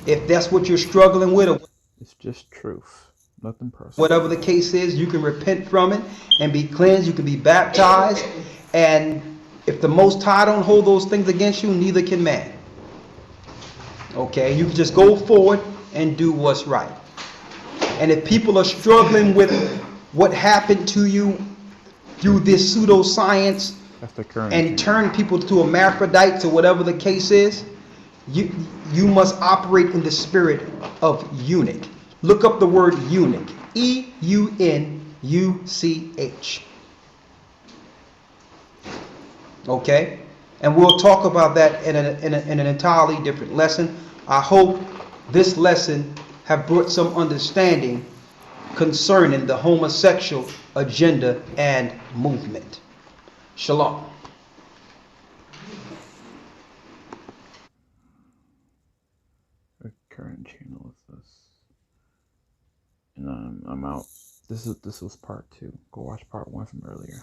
If that's what you're struggling with, or It's just truth. Nothing personal. whatever the case is, you can repent from it and be cleansed. You can be baptized. And if the Most High don't hold those things against you, neither can man. Okay? You can just go forward and do what's right. And if people are struggling with what happened to you through this pseudoscience That's the current. and turn people to hermaphrodites or whatever the case is, you must operate in the spirit of eunuch. Look up the word eunuch. EUNUCH. Okay? And we'll talk about that in an entirely different lesson. I hope this lesson have brought some understanding concerning the homosexual agenda and movement. Shalom. The current channel is this. And I'm out. This was part 2. Go watch part 1 from earlier.